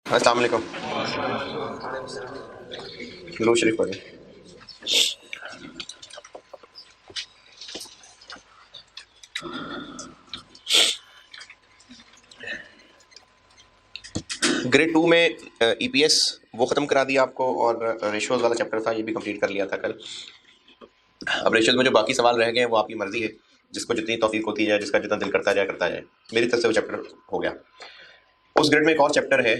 अस्सलाम वालेकुम। दुरूद शरीफ पढ़ें। ग्रेड 2 में ईपीएस वो ख़त्म करा दिया आपको, और रेशियोज वाला चैप्टर था ये भी कंप्लीट कर लिया था कल। अब रेशियोज में जो बाकी सवाल रह गए हैं वो आपकी मर्जी है, जिसको जितनी तौफीक होती जाए, जिसका जितना दिल करता जाए। मेरी तरफ से वो चैप्टर हो गया। उस ग्रेड में एक और चैप्टर है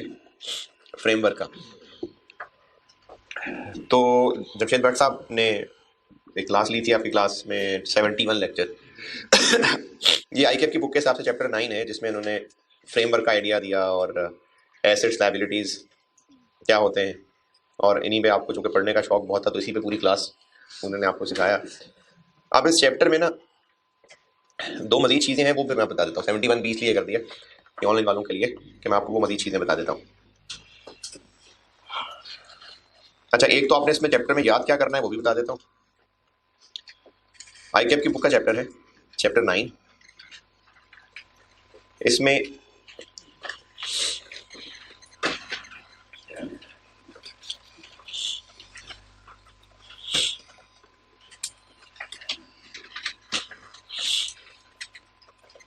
फ्रेमवर्क का। तो जमशेद भट्ट साहब ने एक क्लास ली थी आपकी क्लास में, 71 लेक्चर। ये आईकेप की बुक के हिसाब से चैप्टर 9 है, जिसमें इन्होंने फ्रेमवर्क का आइडिया दिया और एसेट्स लायबिलिटीज़ क्या होते हैं, और इन्हीं पे आपको चूँकि पढ़ने का शौक बहुत था तो इसी पे पूरी क्लास उन्होंने आपको सिखाया। अब इस चैप्टर में ना दो मजीद चीज़ें हैं, वो फिर मैं बता देता हूँ। 71 बीस लिए कर दिया ये ऑनलाइन वालों के लिए कि मैं आपको वो मजीद चीज़ें बता देता हूँ। अच्छा, एक तो आपने इसमें चैप्टर में याद क्या करना है वो भी बता देता हूँ। आईकेप की बुक का चैप्टर है चैप्टर 9। इसमें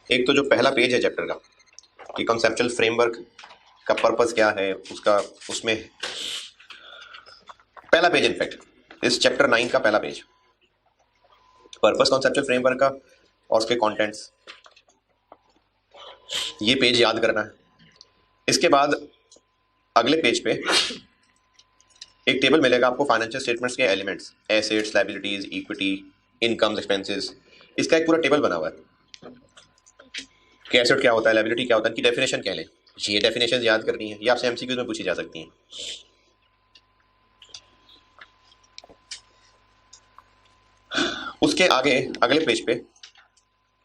एक तो जो पहला पेज है चैप्टर का कि कॉन्सेप्चुअल फ्रेमवर्क का पर्पस क्या है, उसका उसमें पहला पेज, इनफैक्ट इस चैप्टर 9 का पहला पेज, पर्पस कॉन्सेप्चुअल फ्रेमवर्क का और उसके कंटेंट्स, ये पेज याद करना है। इसके बाद अगले पेज पे एक टेबल मिलेगा आपको फाइनेंशियल स्टेटमेंट्स के elements, assets, liabilities, equity, incomes, expenses. इसका एक पूरा टेबल बना हुआ है कि एसेट क्या होता है, लायबिलिटी क्या होता है, इनकी डेफिनेशन क्या लें। ये डेफिनेशन याद करनी है, ये आपसे एमसीक्यूज में पूछी जा सकती हैं। उसके आगे अगले पेज पे,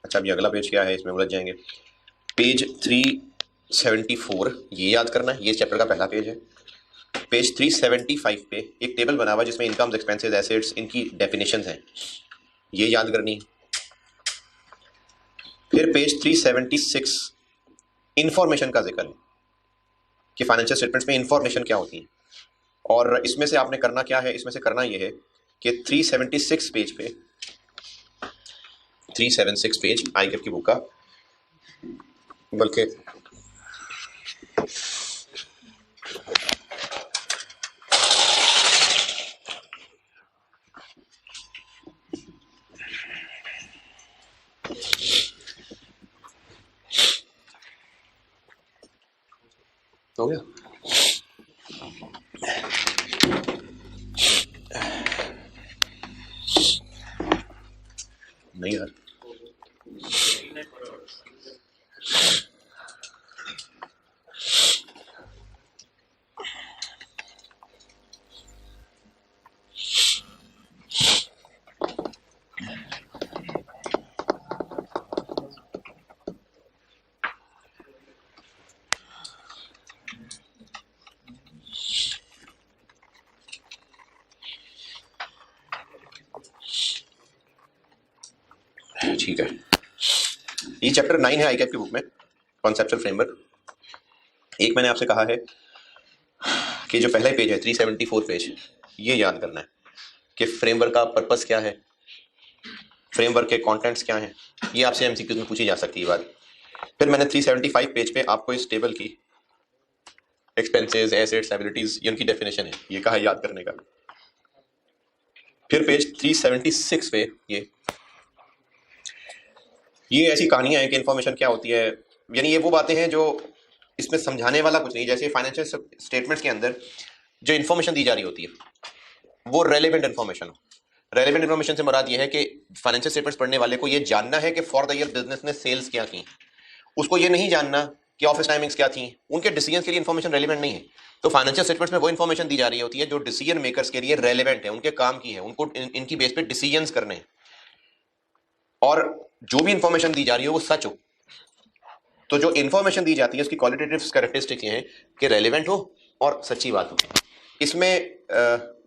अच्छा अभी अगला पेज क्या है इसमें उलझ जाएंगे, पेज 374 ये याद करना है, ये चैप्टर का पहला पेज है। पेज 375 पे एक टेबल बना हुआ है जिसमें इनकम्स, एक्सपेंसेस, एसेट्स, इनकी डेफिनेशंस हैं, ये याद करनी है। फिर पेज 376 इंफॉर्मेशन का जिक्र है कि फाइनेंशियल स्टेटमेंट्स में इंफॉर्मेशन क्या होती है, और इसमें से आपने करना क्या है, इसमें से करना ये है कि 376 पेज पे, 376 पेज आईकेप की बुक का, बल्कि हो गया नहीं यार, ठीक है। ये चैप्टर 9 है आईकेप की बुक में, कॉन्सेप्चुअल फ्रेमवर्क। एक मैंने आपसे कहा है कि जो पहला पेज है 374 पेज, ये याद करना है कि फ्रेमवर्क का पर्पस क्या है, फ्रेमवर्क के कंटेंट्स क्या हैं, ये आपसे एमसीक्यूज में पूछी जा सकती है बात। फिर मैंने 375 पेज पे आपको इस टेबल की एक्सपेंसेस, एसेट्स, लायबिलिटीज, ये उनकी डेफिनेशन है, ये कहा याद करने का। फिर पेज 376 पे ये ऐसी कहानियां हैं कि इन्फॉर्मेशन क्या होती है, यानी ये वो बातें हैं जो इसमें समझाने वाला कुछ नहीं। जैसे फाइनेंशियल स्टेटमेंट्स के अंदर जो इन्फॉर्मेशन दी जा रही होती है वो रेलेवेंट इन्फॉर्मेशन हो। रेलेवेंट इन्फॉर्मेशन से मुराद ये है कि फाइनेंशियल स्टेटमेंट्स पढ़ने वाले को ये जानना है कि फॉर द ईयर बिजनेस ने सेल्स क्या की, उसको ये नहीं जानना कि ऑफिस टाइमिंग्स क्या थी। उनके डिसीजन के लिए इन्फॉर्मेशन रेलिवेंट नहीं है। तो फाइनेंशियल स्टेटमेंट्स में वो इन्फॉर्मेशन दी जा रही होती है जो डिसीजन मेकर्स के लिए रेलिवेंट है, उनके काम की है, उनको इनकी बेस पे डिसीजंस करने हैं, और जो भी इंफॉर्मेशन दी जा रही है वो सच हो। तो जो इन्फॉर्मेशन दी जाती है उसकी क्वालिटेटिव कैरेक्टरिस्टिक्स ये हैं कि रेलिवेंट हो और सच्ची बात हो। इसमें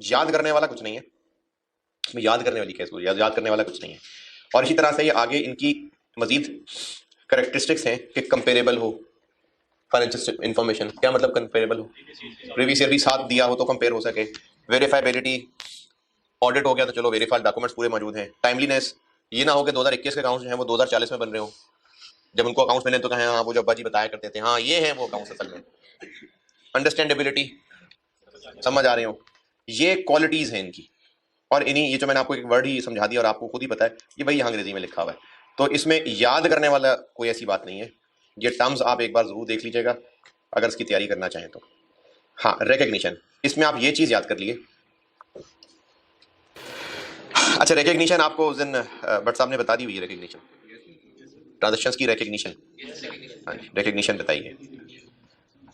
याद करने वाला कुछ नहीं है, इसमें याद करने वाली कैसे याद करने वाला कुछ नहीं है। और इसी तरह से ये आगे इनकी मजीद करेक्टरिस्टिक्स हैं कि कंपेरेबल हो, फाइनेंशियल इंफॉर्मेशन क्या मतलब कंपेरेबल हो, प्रीवियस ईयर भी साथ दिया हो तो कंपेयर हो सके। वेरीफाइबिलिटी, ऑडिट हो गया तो चलो वेरीफाइड डॉक्यूमेंट्स पूरे मौजूद हैं। टाइमलीनेस, ये ना हो कि 2021 के अकाउंट्स जो हैं वो 2040 में बन रहे हो, जब उनको अकाउंट्स मिले तो कहें हाँ वो जो अब्बा जी बताया करते थे हाँ ये है वो अकाउंट्स असल में। अंडरस्टैंडेबिलिटी, समझ आ रहे हो, ये क्वालिटीज हैं इनकी। और इन्हीं, ये जो मैंने आपको एक वर्ड ही समझा दिया और आपको खुद ही पता है ये भाई यहाँ अंग्रेजी में लिखा हुआ है, तो इसमें याद करने वाला कोई ऐसी बात नहीं है। ये टर्म्स आप एक बार जरूर देख लीजिएगा अगर इसकी तैयारी करना चाहें तो। हाँ, रिकग्निशन, इसमें आप ये चीज याद कर लिए। अच्छा, रिकग्निशन आपको उस दिन भट्ट साहब ने बता दी हुई है, रिकग्निशन ट्रांजेक्शंस की रिकग्निशन, हाँ रिकग्निशन बताइए।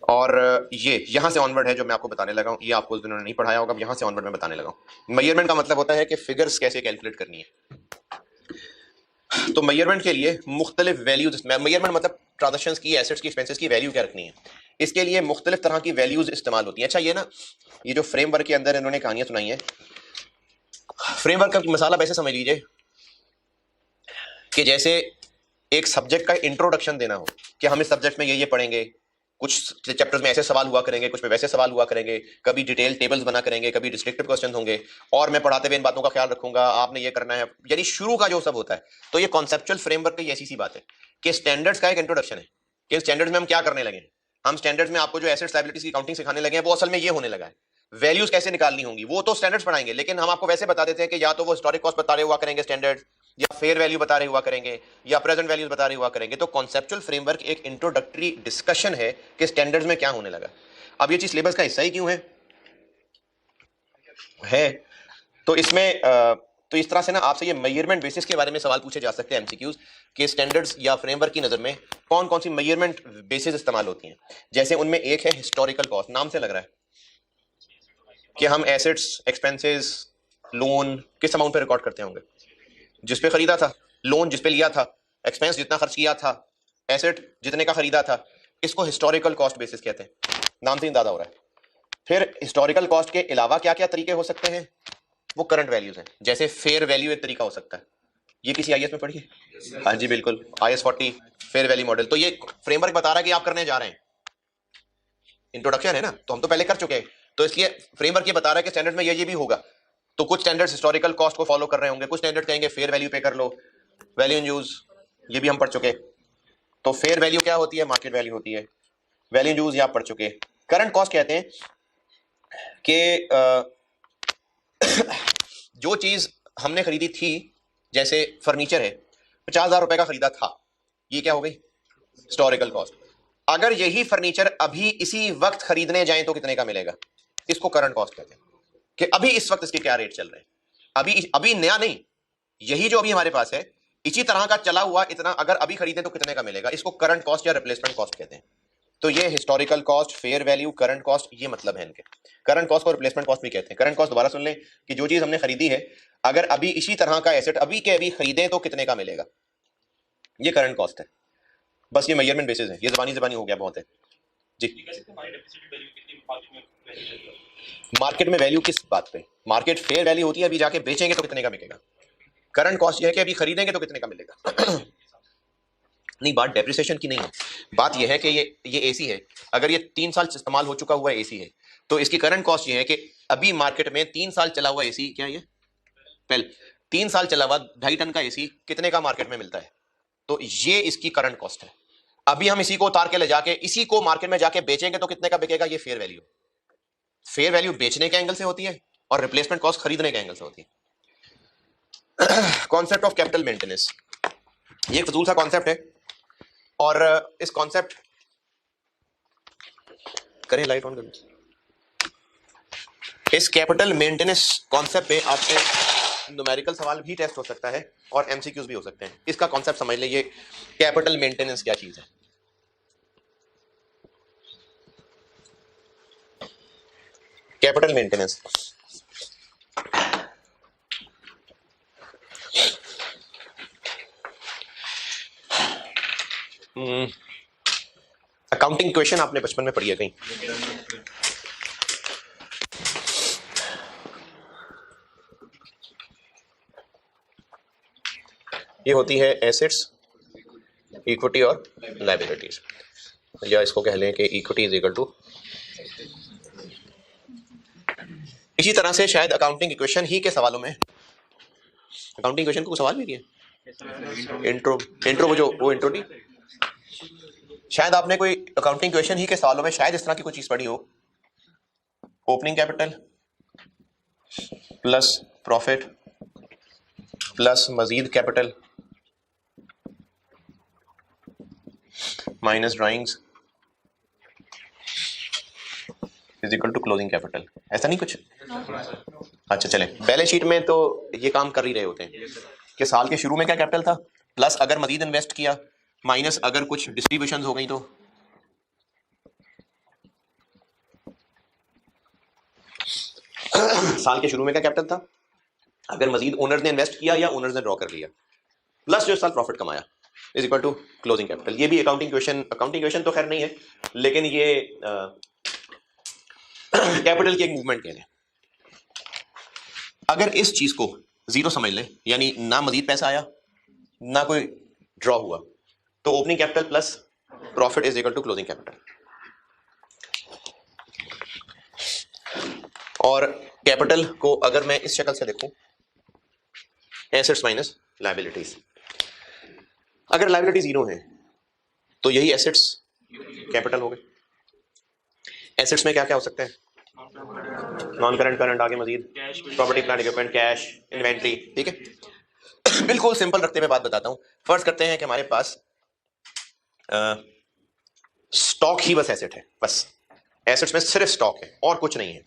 और ये यहाँ से ऑनवर्ड है जो मैं आपको बताने लगा हूँ, ये आपको उस दिन उन्होंने नहीं पढ़ाया होगा, यहाँ से ऑनवर्ड मैं बताने लगा हूँ। मेजरमेंट का मतलब होता है कि फिगर्स कैसे कैलकुलेट करनी है। तो मेजरमेंट के लिए मुख्तलिफ वैल्यूज, मेजरमेंट मतलब ट्रांजेक्शंस की, एसेट्स की, एक्सपेंसेस की वैल्यू क्या रखनी है, इसके लिए मुख्तलिफ तरह की वैल्यूज इस्तेमाल होती हैं। अच्छा, ये ना ये जो फ्रेमवर्क के अंदर इन्होंने कहानियां सुनाई है, फ्रेमवर्क का मसाला वैसे समझ लीजिए कि जैसे एक सब्जेक्ट का इंट्रोडक्शन देना हो कि हम इस सब्जेक्ट में ये पढ़ेंगे, कुछ चैप्टर्स में ऐसे सवाल हुआ करेंगे, कुछ में वैसे सवाल हुआ करेंगे, कभी डिटेल टेबल्स बना करेंगे, कभी डिस्क्रिप्टिव क्वेश्चन होंगे, और मैं पढ़ाते हुए इन बातों का ख्याल रखूंगा, आपने ये करना है, यानी शुरू का जो सब होता है। तो ये कॉन्सेप्चुअल फ्रेमवर्क की ऐसी सी बात है कि स्टैंडर्ड्स का एक इंट्रोडक्शन है कि स्टैंडर्ड्स में हम क्या करने लगे हैं। हम स्टैंडर्ड्स में आपको जो एसेट्स लायबिलिटीज की काउंटिंग सिखाने लगे हैं वो असल में ये होने लगा है, वैल्यूज कैसे निकालनी होंगी वो तो स्टैंडर्ड्स पढ़ाएंगे, लेकिन हम आपको वैसे बता देते हैं कि या तो वो हिस्टोरिक कॉस्ट बता रहे हुआ करेंगे स्टैंडर्ड्स, या फेयर वैल्यू बता रहे हुआ करेंगे, या प्रेजेंट वैल्यूज बता रहे हुआ करेंगे। तो कॉन्सेप्चुअल फ्रेमवर्क एक इंट्रोडक्टरी डिस्कशन है कि स्टैंडर्ड्स में क्या होने लगा। अब ये चीज सिलेबस का हिस्सा ही क्यों है तो इसमें तो इस तरह से ना आपसे ये मेजरमेंट बेसिस के बारे में सवाल पूछे जा सकते हैं एमसीक्यूज के स्टैंडर्ड्स या फ्रेमवर्क की नजर में कौन कौन सी मेजरमेंट बेसिस इस्तेमाल होती हैं। जैसे उनमें एक है हिस्टोरिकल कॉस्ट, नाम से लग रहा है कि हम एसेट्स, एक्सपेंसेस, लोन किस अमाउंट पे रिकॉर्ड करते होंगे, जिस पे खरीदा था, लोन जिस पे लिया था, एक्सपेंस जितना खर्च किया था, एसेट जितने का खरीदा था, इसको हिस्टोरिकल कॉस्ट बेसिस कहते हैं। नाम से अंदाजा हो रहा है। फिर हिस्टोरिकल कॉस्ट के अलावा क्या क्या तरीके हो सकते हैं, वो करंट वैल्यूज हैं। जैसे फेयर वैल्यू एक तरीका हो सकता है, ये किसी आईएएस में पढ़ी है? हाँ जी बिल्कुल, IAS 40 फेयर वैल्यू मॉडल। तो ये फ्रेमवर्क बता रहा है कि आप करने जा रहे हैं, इंट्रोडक्शन है ना, तो हम तो पहले कर चुके हैं, तो इसलिए फ्रेमवर्क ये बता रहा है कि स्टैंडर्ड में ये भी होगा। तो कुछ स्टैंडर्ड्स हिस्टोरिकल कॉस्ट को फॉलो कर रहे होंगे, कुछ स्टैंडर्ड कहेंगे फेयर वैल्यू पे कर लो, वैल्यू इन यूज, ये भी हम पढ़ चुके। तो फेयर वैल्यू क्या होती है, मार्केट वैल्यू होती है, वैल्यू इन यूज ये आप पढ़ चुके। करंट कॉस्ट कहते हैं कि जो चीज हमने खरीदी थी, जैसे फर्नीचर है 50,000 रुपए का खरीदा था, ये क्या हो गई, हिस्टोरिकल कॉस्ट। अगर यही फर्नीचर अभी इसी वक्त खरीदने जाएं तो कितने का मिलेगा, इसको करंट कॉस्ट कहते हैं कि अभी इस वक्त इसके क्या रेट चल रहे हैं, अभी अभी नया नहीं, यही जो अभी हमारे पास है इसी तरह का चला हुआ इतना अगर अभी खरीदें तो कितने का मिलेगा, इसको करंट कॉस्ट या रिप्लेसमेंट कॉस्ट कहते हैं। तो ये historical cost, fair value, current cost, ये मतलब है इनके। करंट कॉस्ट को रिप्लेसमेंट कॉस्ट भी कहते हैं। करंट कॉस्ट दोबारा सुन लें कि जो चीज हमने खरीदी है अगर अभी इसी तरह का एसेट अभी के अभी खरीदें तो कितने का मिलेगा, ये करंट कॉस्ट है। बस ये मेजरमेंट बेसिस है, ये जबानी हो गया बहुत है जी। मार्केट में वैल्यू किस बात पे, मार्केट फेयर वैल्यू होती है अभी जाके बेचेंगे तो कितने का मिलेगा, करंट कॉस्ट ये है कि अभी खरीदेंगे तो कितने का मिलेगा। नहीं, बात डेप्रिसिएशन की नहीं है, बात यह है कि ये एसी है, अगर ये 3 साल इस्तेमाल हो चुका हुआ एसी है तो इसकी करंट कॉस्ट ये है कि अभी मार्केट में 3 साल चला हुआ एसी, क्या ये पहले 3 साल चला हुआ 2.5 टन का एसी कितने का मार्केट में मिलता है, तो ये इसकी करंट कॉस्ट है। अभी हम इसी को उतार के ले जाके इसी को मार्केट में जाके बेचेंगे तो कितने का बिकेगा, ये फेयर वैल्यू। फेयर वैल्यू बेचने के एंगल से होती है और रिप्लेसमेंट कॉस्ट खरीदने के एंगल से होती है। कॉन्सेप्ट ऑफ कैपिटल मेंटेनेंस, ये एक फजूल सा कॉन्सेप्ट है, और इस कॉन्सेप्ट करें लाइट ऑन करें, इस कैपिटल मेंटेनेंस कॉन्सेप्ट पे आपसे न्यूमेरिकल सवाल भी टेस्ट हो सकता है और एमसीक्यूज भी हो सकते हैं। इसका कॉन्सेप्ट समझ लीजिए, कैपिटल मेंटेनेंस क्या चीज है। कैपिटल मेंटेनेंस अकाउंटिंग क्वेश्चन आपने बचपन में पढ़ी है कहीं, ये होती है एसेट्स, इक्विटी और लायबिलिटीज। या इसको कह लें कि इक्विटी इज इक्वल टू। इसी तरह से शायद अकाउंटिंग इक्वेशन ही के सवालों में, अकाउंटिंग इक्वेशन को सवाल भी किया इंट्रो वो इंट्रो नहीं, शायद आपने कोई अकाउंटिंग इक्वेशन ही के सवालों में शायद इस तरह की कोई चीज पढ़ी हो। Opening capital plus profit plus मजीद capital minus drawings is equal to closing capital, ऐसा नहीं कुछ? अच्छा चलें, बैलेंस शीट में तो ये काम कर ही रहे होते हैं कि साल के शुरू में क्या कैपिटल था, प्लस अगर मजीद इन्वेस्ट किया, माइनस अगर कुछ डिस्ट्रीब्यूशन हो गई तो। साल के शुरू में क्या कैपिटल था, अगर मजीद ओनर्स ने इन्वेस्ट किया या ओनर्स ने ड्रॉ कर लिया, प्लस जो साल प्रॉफिट कमाया is equal to closing capital. ये भी अकाउंटिंग क्वेश्चन तो खैर नहीं है, लेकिन ये कैपिटल की एक मूवमेंट कह लें। अगर इस चीज को जीरो समझ लें, यानी ना मजीद पैसा आया ना कोई ड्रॉ हुआ, तो opening capital plus profit is equal to closing capital. और कैपिटल को अगर मैं इस शक्ल से देखूं, एसेट्स माइनस लायबिलिटीज, अगर लायबिलिटी जीरो है तो यही एसेट्स कैपिटल हो गए। एसेट्स में क्या क्या हो सकते हैं, नॉन करंट, करंट, आगे मजीद property plant equipment, cash, inventory, ठीक है। बिल्कुल सिंपल रखते हुए बात बताता हूं। फर्ज करते हैं कि हमारे पास स्टॉक ही बस एसेट है, बस एसेट्स में सिर्फ स्टॉक है और कुछ नहीं है,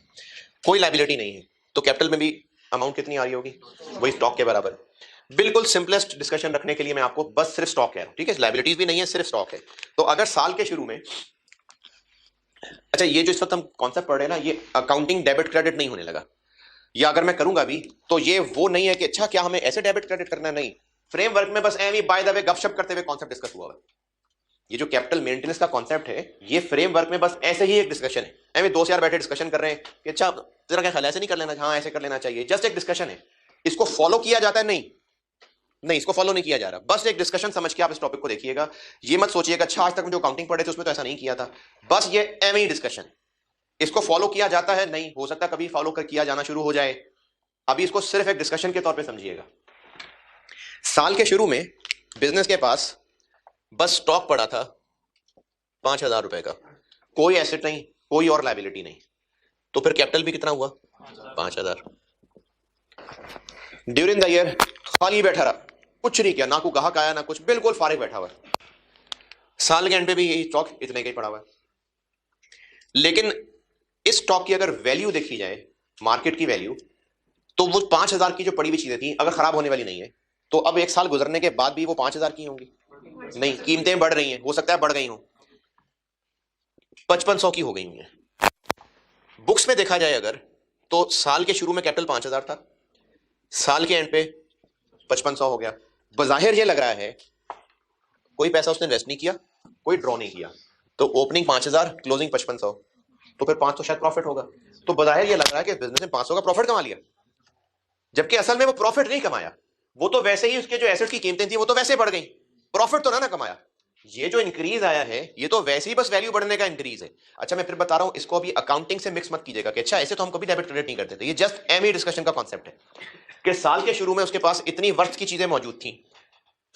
कोई लायबिलिटी नहीं है, तो कैपिटल में भी अमाउंट कितनी आ रही होगी, वही स्टॉक के बराबर। बिल्कुल सिंपलेस्ट डिस्कशन रखने के लिए मैं आपको बस सिर्फ स्टॉक कह रहा हूं, ठीक है, लायबिलिटीज भी नहीं है, सिर्फ स्टॉक है। तो अगर साल के शुरू में, अच्छा ये जो इस वक्त हम कॉन्सेप्ट पढ़ रहे हैं ना, ये अकाउंटिंग डेबिट क्रेडिट नहीं होने लगा, या अगर मैं करूंगा भी तो ये वो नहीं है कि अच्छा क्या हमें ऐसे डेबिट क्रेडिट करना, नहीं, फ्रेमवर्क में बस एवी बाय द वे गपशप करते हुए कॉन्सेप्ट डिस्कस हुआ है। ये जो कैपिटल मेंटेनेंस का कॉन्सेप्ट है, ये फ्रेमवर्क में बस ऐसे ही एक डिस्कशन है, एवी दोस्त यार बैठे डिस्कशन कर रहे हैं कि अच्छा तेरा क्या ख्याल है, ऐसे नहीं कर लेना, हाँ ऐसे कर लेना चाहिए, जस्ट एक डिस्कशन है। इसको फॉलो किया जाता है? नहीं, इसको फॉलो नहीं किया जा रहा, बस एक डिस्कशन समझ के आप इस टॉपिक को देखिएगा। ये मत सोचिएगा अच्छा आज तक जो अकाउंटिंग पढ़े थे उसमें तो ऐसा नहीं किया था, बस ये एवं ही डिस्कशन। इसको फॉलो किया जाता है? नहीं, हो सकता कभी फॉलो किया जाना शुरू हो जाए, अभी इसको सिर्फ एक डिस्कशन के तौर पे समझिएगा। साल के शुरू में बिजनेस के पास बस स्टॉक पड़ा था 5,000 रुपए का, कोई एसेट नहीं, कोई और लायबिलिटी नहीं, तो फिर कैपिटल भी कितना हुआ, 5,000। ड्यूरिंग द ईयर खाली बैठा रहा, कुछ नहीं किया, ना कोई ग्राहक आया ना कुछ, बिल्कुल फारिग बैठा हुआ। साल के एंड पे भी यही स्टॉक इतने का ही पड़ा हुआ है। लेकिन इस स्टॉक की अगर वैल्यू देखी जाए, मार्केट की वैल्यू, तो वो 5,000 की जो पड़ी हुई चीजें थी अगर खराब होने वाली नहीं है, तो अब एक साल गुजरने के बाद भी वो 5,000 की होंगी? नहीं, कीमतें बढ़ रही हैं, हो सकता है बढ़ गई हो, 5500 की हो गई हैं। बुक्स में देखा जाए अगर, तो साल के शुरू में कैपिटल 5,000 था, साल के एंड पे 5500 हो गया। बजाहिर ये लग रहा है कोई पैसा उसने इन्वेस्ट नहीं किया, कोई ड्रॉ नहीं किया, तो ओपनिंग 5,000, क्लोजिंग 5500, तो फिर 500 शायद प्रॉफिट होगा। तो बजाहिर ये लग रहा है कि बिजनेस ने 500 का प्रॉफिट कमा लिया, जबकि असल में वो प्रॉफिट नहीं कमाया, वो तो वैसे ही उसके जो एसेट की कीमतें थी वो तो वैसे बढ़ गई, प्रॉफिट तो ना कमाया। ये जो इंक्रीज आया है ये तो वैसे ही बस वैल्यू बढ़ने का इंक्रीज है। अच्छा मैं फिर बता रहा हूं, इसको अभी अकाउंटिंग से मिक्स मत कीजिएगा कि अच्छा ऐसे तो हम कभी डेबिट क्रेडिट नहीं करते थे, ये जस्ट एमई डिस्कशन का कॉन्सेप्ट है कि साल के शुरू में उसके पास इतनी वर्थ की चीजें मौजूद थी,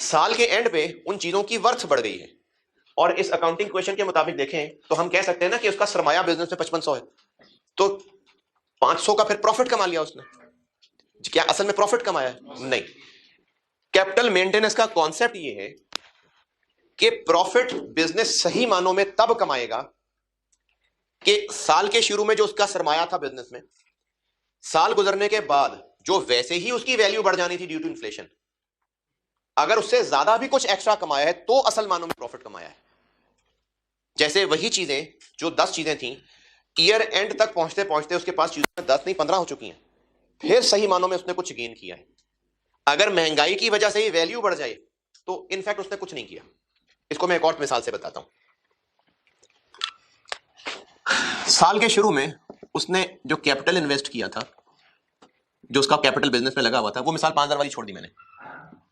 साल के एंड पे उन चीजों की वर्थ बढ़ गई है, और इस अकाउंटिंग क्वेश्चन के मुताबिक देखें तो हम कह सकते हैं ना कि उसका सरमाया बिजनेस में 5500 है, तो 500 का फिर प्रॉफिट कमा लिया उसने। क्या असल में प्रॉफिट कमाया? नहीं। कैपिटल मेंटेनेंस का कॉन्सेप्ट ये है कि प्रॉफिट बिजनेस सही मानों में तब कमाएगा कि साल के शुरू में जो उसका सरमाया था बिजनेस में, साल गुजरने के बाद जो वैसे ही उसकी वैल्यू बढ़ जानी थी ड्यू टू इन्फ्लेशन, अगर उससे ज्यादा भी कुछ एक्स्ट्रा कमाया है तो असल मानों में प्रॉफिट कमाया है। जैसे वही चीजें जो 10 चीजें थी, ईयर एंड तक पहुंचते पहुंचते उसके पास चीजें 10 नहीं 15 हो चुकी हैं, फिर सही मानों में उसने कुछ गेन किया है। अगर महंगाई की वजह से ही वैल्यू बढ़ जाए तो इनफैक्ट उसने कुछ नहीं किया। इसको मैं एक और मिसाल से बताता हूं। साल के शुरू में उसने जो कैपिटल इन्वेस्ट किया था, जो उसका कैपिटल बिजनेस में लगा हुआ था, वो मिसाल 5,000 वाली छोड़ दी मैंने,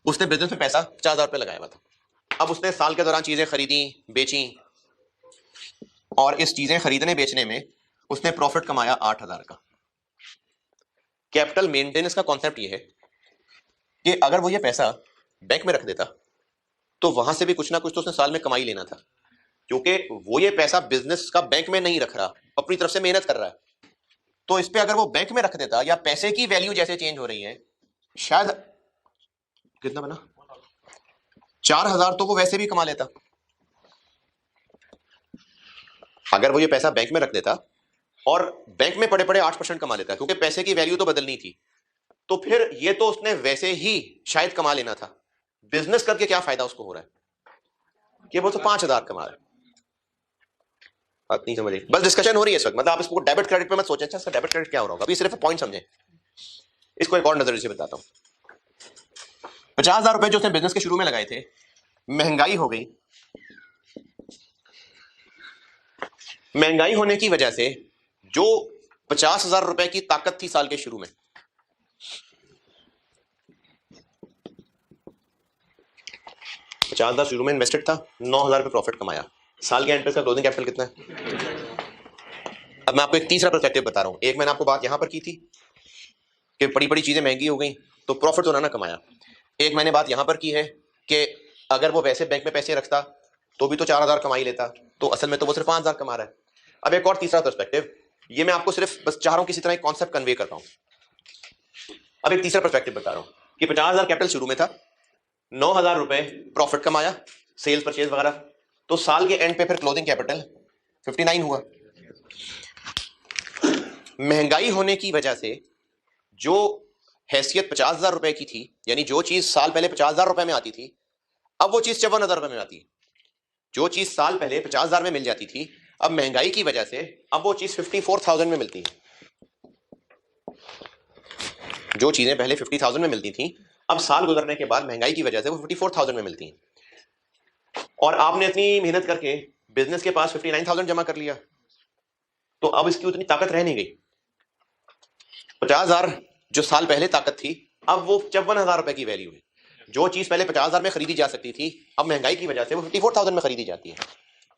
उसने बिजनेस में पैसा 50,000 रुपए लगाया हुआ था। अब उसने साल के दौरान चीजें खरीदी, बेची, और इस चीजें खरीदने बेचने में उसने प्रॉफिट कमाया 8,000 का। कैपिटल मेंटेनेंस का कॉन्सेप्ट ये है कि अगर वो ये पैसा बैंक में रख देता तो वहां से भी कुछ ना कुछ तो उसने साल में कमाई लेना था, क्योंकि वो ये पैसा बिजनेस का बैंक में नहीं रख रहा, अपनी तरफ से मेहनत कर रहा है। तो इस पे अगर वो बैंक में रख देता, या पैसे की वैल्यू जैसे चेंज हो रही है, शायद कितना बना 4,000 तो वो वैसे भी कमा लेता। अगर वो ये पैसा बैंक में रख देता और बैंक में पड़े पड़े 8% कमा लेता, क्योंकि पैसे की वैल्यू तो बदलनी थी, तो फिर ये तो उसने वैसे ही शायद कमा लेना था। बिजनेस करके क्या फायदा उसको हो रहा है कि वो तो 5,000 कमा रहा है। बात नहीं समझ रही, बस डिस्कशन हो रही है इस वक्त। मतलब आप इसको डेबिट क्रेडिट पे मत सोचें, अच्छा इसका डेबिट क्रेडिट क्या हो रहा होगा, अभी सिर्फ पॉइंट समझें। इसको एक और नजरिए से बताता हूं। 50,000 रुपए जो उसने बिजनेस के शुरू में लगाए थे, महंगाई हो गई। महंगाई होने की वजह से जो 50,000 रुपए की ताकत थी साल के शुरू में, 50,000 शुरू में इन्वेस्टेड था, 9,000 रुपए प्रॉफिट कमाया। साल के एंड पे इसका क्लोजिंग कैपिटल कितना है? अब मैं आपको एक तीसरा पर्सपेक्टिव बता रहा हूं। एक मैंने आपको बात यहां पर की थी कि बड़ी बड़ी चीजें महंगी हो गई तो प्रॉफिट तो ना कमाया। एक मैंने बात यहां पर की है कि अगर वो वैसे बैंक में पैसे रखता तो भी तो 4,000 कमाई लेता, तो असल में तो वो सिर्फ 5,000 कमा रहा है। अब एक और तीसरा पर्सपेक्टिव, ये मैं आपको सिर्फ बस चाह रहा हूं किसी तरह एक कॉन्सेप्ट कन्वे कर रहा हूं। अब एक तीसरा पर्सपेक्टिव बता रहा हूं कि 50,000 कैपिटल शुरू में था, 9,000 रुपए प्रॉफिट कमाया, सेल्स परचेज वगैरह, तो साल के एंड पे फिर क्लोजिंग कैपिटल 59 हुआ। महंगाई होने की वजह से जो हैसियत 50,000 रुपए की थी, यानी जो चीज साल पहले 50,000 रुपए में आती थी, अब वो चीज 54,000 रुपए में आती है। जो चीज साल पहले 50,000 में मिल जाती थी, अब महंगाई की वजह से अब वो चीज 54,000 में मिलती है। जो चीजें पहले 50,000 में मिलती थी, अब साल गुजरने के बाद महंगाई की वजह से वो 54,000 में मिलती हैं। और आपने इतनी मेहनत करके बिजनेस के पास 59,000 जमा कर लिया, तो अब इसकी उतनी ताकत रह नहीं गई। 50,000 जो साल पहले ताकत थी, अब वो 54,000 रुपए की वैल्यू है। जो चीज पहले 50,000 में खरीदी जा सकती थी, अब महंगाई की वजह से वो 54,000 में खरीदी जाती है।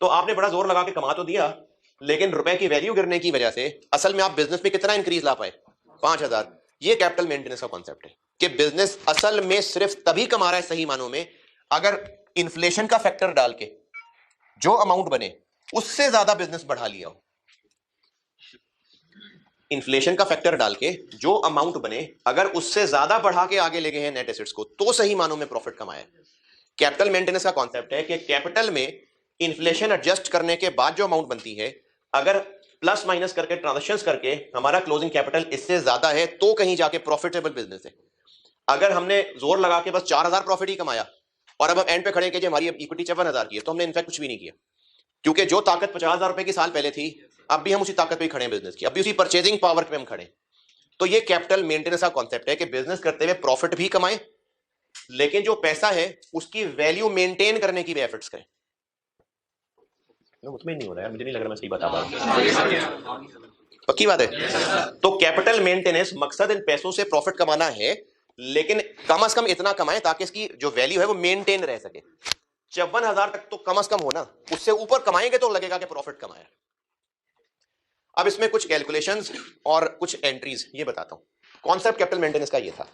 तो आपने बड़ा जोर लगा के कमा तो दिया, लेकिन रुपए की वैल्यू गिरने की वजह से असल में आप बिजनेस में कितना इंक्रीज ला पाए? 5,000। ये कैपिटल मेंटेनेंस का कॉन्सेप्ट है कि बिजनेस असल में सिर्फ तभी कमा रहा है सही मानों में अगर इन्फ्लेशन का फैक्टर डाल के जो अमाउंट बने उससे ज्यादा बिजनेस बढ़ा लिया हो। इन्फ्लेशन का फैक्टर डाल के जो अमाउंट बने, अगर उससे ज्यादा बढ़ा के आगे ले गए हैं नेट एसेट्स को, तो सही मानों में प्रॉफिट कमाया। कैपिटल मेंटेनेंस का कॉन्सेप्ट है कि कैपिटल में इन्फ्लेशन एडजस्ट करने के बाद जो अमाउंट बनती है, अगर प्लस माइनस करके ट्रांजेक्शंस करके हमारा क्लोजिंग कैपिटल इससे ज्यादा है, तो कहीं जाके प्रॉफिटेबल बिजनेस है। अगर हमने जोर लगा के बस 4,000 प्रॉफिट ही कमाया और अब हम एंड पे खड़े कि हमारी इक्विटी 54,000 की है, तो हमने इनफैक्ट कुछ भी नहीं किया, क्योंकि जो ताकत 50,000 रुपए की साल पहले थी, अब भी हम उसी ताकत पे खड़े हैं बिजनेस की, अब भी उसी परचेजिंग पावर पे हम खड़े। तो ये कैपिटल मेंटेनेंस का कॉन्सेप्ट है कि बिजनेस करते हुए प्रॉफिट भी कमाएं, लेकिन जो पैसा है उसकी वैल्यू मेंटेन करने की भी एफर्ट्स करें। मुझे नहीं हो रहा है, मुझे नहीं लग रहा मैं सही बता पा रहा हूं। पक्की बात है। तो कैपिटल मेंटेनेंस मकसद इन पैसों से प्रॉफिट कमाना है, लेकिन कम से कम इतना कमाएं ताकि इसकी जो वैल्यू है वो मेंटेन रह सके। 54,000 तक तो कम से कम होना, उससे ऊपर कमाएंगे तो लगेगा कि प्रॉफिट कमाया। अब इसमें कुछ कैलकुलेशंस और कुछ एंट्रीज ये बताता हूं। कॉन्सेप्ट कैपिटल मेंटेनेंस का ये था।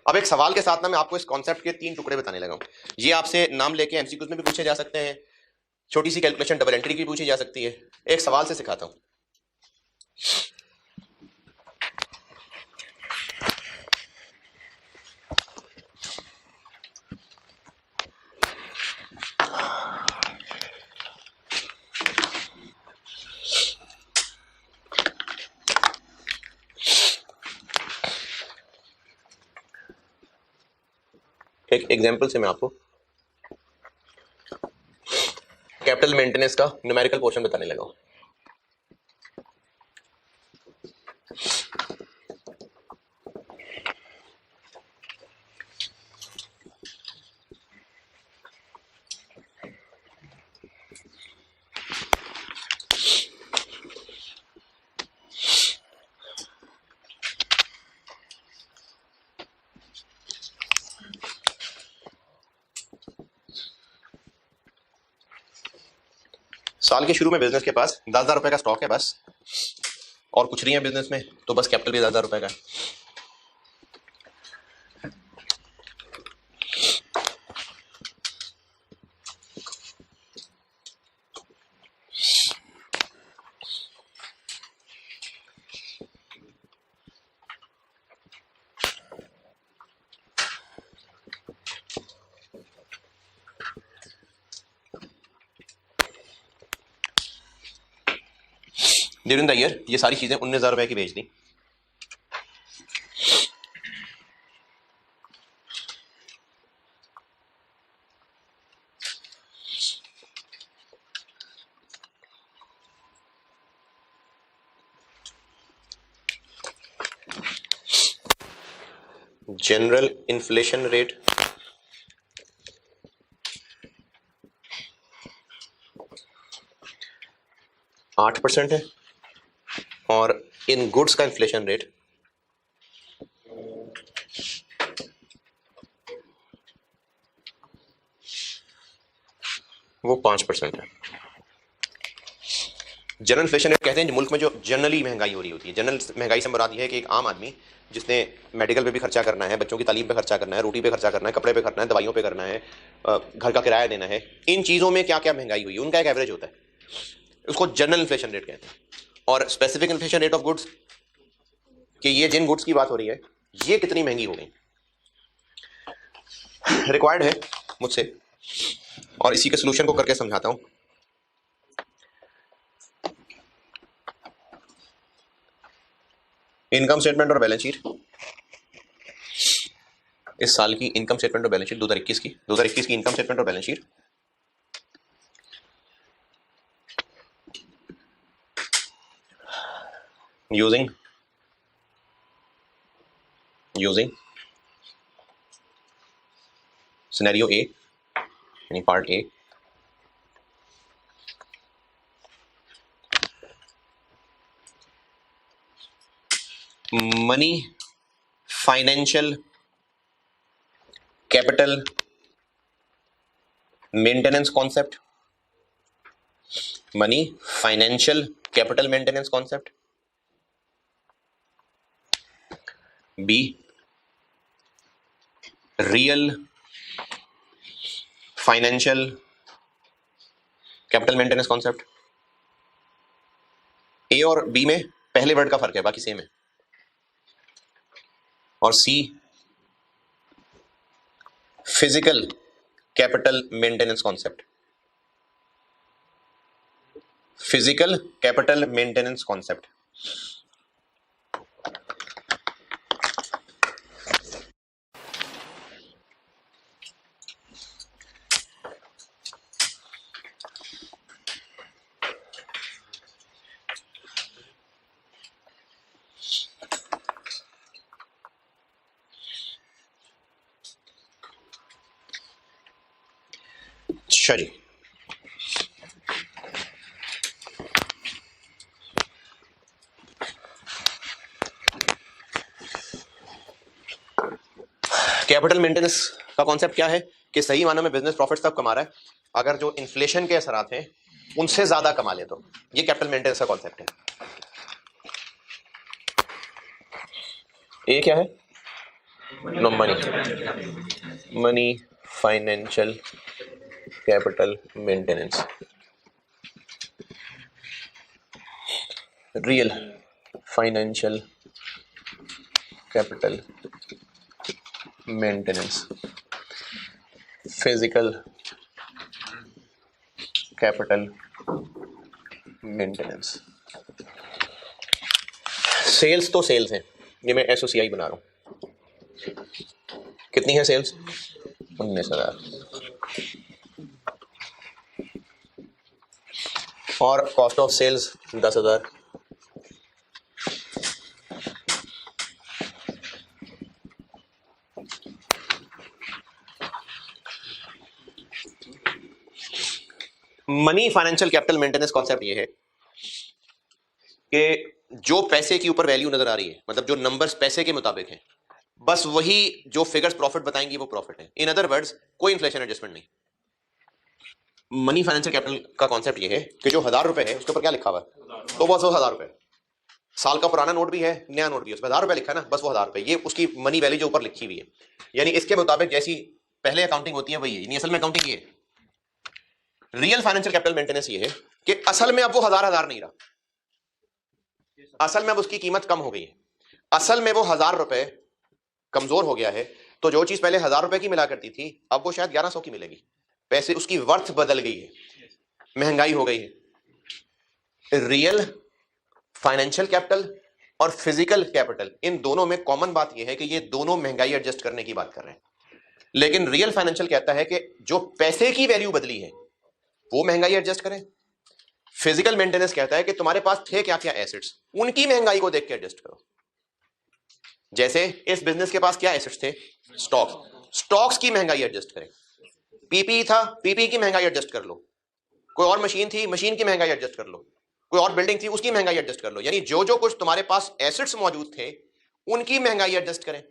अब एक सवाल के साथ ना मैं आपको इस कॉन्सेप्ट के 3 टुकड़े बताने लगा हूं। ये आपसे नाम लेके एमसीक्यूज में भी पूछे जा सकते हैं, छोटी सी कैलकुलेशन डबल एंट्री की पूछी जा सकती है। एक सवाल से सिखाता हूं। एक एग्जांपल से मैं आपको कैपिटल मेंटेनेंस का न्यूमेरिकल पोर्शन बताने लगा हूं। साल के शुरू में बिजनेस के पास 10,000 रुपए का स्टॉक है बस, और कुछ नहीं है बिजनेस में, तो बस कैपिटल भी 10,000 रुपए का है। ड्यूरिंग द ईयर ये सारी चीजें 19,000 रुपए की बेच दी। जनरल इन्फ्लेशन रेट 8% है, और इन गुड्स का इन्फ्लेशन रेट वो 5% है। जनरल इन्फ्लेशन रेट कहते हैं मुल्क में जो जनरली महंगाई हो रही होती है। जनरल महंगाई से मुराद ये है कि एक आम आदमी जिसने मेडिकल पे भी खर्चा करना है, बच्चों की तालीम पे खर्चा करना है, रोटी पे खर्चा करना है, कपड़े पे करना है, दवाइयों पे करना है, घर का किराया देना है, इन चीज़ों में क्या क्या महंगाई हुई है उनका एक एवरेज होता है, उसको जनरल इन्फ्लेशन रेट कहते हैं। और specific inflation rate of goods कि ये जिन गुड्स की बात हो रही है ये कितनी महंगी हो गई, रिक्वायर्ड है मुझसे, और इसी के सोल्यूशन को करके समझाता हूं। इनकम स्टेटमेंट और बैलेंस शीट, इस साल की इनकम स्टेटमेंट और बैलेंस शीट 2021 की इनकम स्टेटमेंट और balance sheet using scenario A यानी part A, money financial capital maintenance concept, money financial capital maintenance concept, B real financial capital maintenance concept. A और B में पहले word का फर्क है, बाकी सेम है। और C physical capital maintenance concept, physical capital maintenance concept. चलिए कैपिटल मेंटेनेंस का कॉन्सेप्ट क्या है कि सही मानों में बिजनेस प्रॉफिट तब कमा रहा है अगर जो इन्फ्लेशन के असरात हैं उनसे ज्यादा कमा ले, तो ये कैपिटल मेंटेनेंस का कॉन्सेप्ट है। ये क्या है? No, money financial capital maintenance, real financial capital maintenance, physical capital maintenance. Sales तो सेल्स हैं, ये मैं एसओसीआई बना रहा हूं। कितनी है सेल्स? 19,000। और cost of sales 10,000। Money financial capital maintenance concept ये है कि जो पैसे के ऊपर वैल्यू नजर आ रही है, मतलब जो नंबर्स पैसे के मुताबिक हैं, बस वही जो फिगर्स प्रॉफिट बताएंगी वो प्रॉफिट है। इन अदर वर्ड्स कोई इन्फ्लेशन एडजस्टमेंट नहीं। मनी फाइनेंशियल कैपिटल का कॉन्सेप्ट ये है कि जो 1000 रुपए है उसके ऊपर क्या लिखा हुआ है, तो बस वो 1000 रुपए, साल का पुराना नोट भी है, नया नोट भी है, उसमें 1000 रुपए लिखा है ना, बस वो 1000 रुपए, ये उसकी मनी वैल्यू जो ऊपर लिखी हुई है। यानी इसके मुताबिक जैसी पहले अकाउंटिंग होती है वही है, असल में अकाउंटिंग ये है। रियल फाइनेंशियल कैपिटल मेंटेनेंस ये है कि असल में अब वो 1000 नहीं रहा, असल में अब उसकी कीमत कम हो गई है, असल में वो 1000 रुपए कमजोर हो गया है। तो जो चीज पहले 1000 रुपए की मिला करती थी अब वो शायद 1100 की मिलेगी, पैसे उसकी वर्थ बदल गई है, महंगाई हो गई है। रियल फाइनेंशियल कैपिटल और फिजिकल कैपिटल, इन दोनों में कॉमन बात यह है कि ये दोनों महंगाई एडजस्ट करने की बात कर रहे हैं। लेकिन रियल फाइनेंशियल कहता है कि जो पैसे की वैल्यू बदली है वो महंगाई एडजस्ट करें। फिजिकल मेंटेनेंस कहता है कि तुम्हारे पास थे क्या क्या एसेट्स, उनकी महंगाई को देख के एडजस्ट करो। जैसे इस बिजनेस के पास क्या एसेट्स थे, स्टॉक्स की महंगाई एडजस्ट करें। पीपी था, पीपी की महंगाई एडजस्ट कर लो। कोई और मशीन थी, मशीन की महंगाई एडजस्ट कर लो। कोई और बिल्डिंग थी, उसकी महंगाई एडजस्ट कर लो। यानी जो जो कुछ तुम्हारे पास एसेट्स मौजूद थे उनकी महंगाई एडजस्ट करें।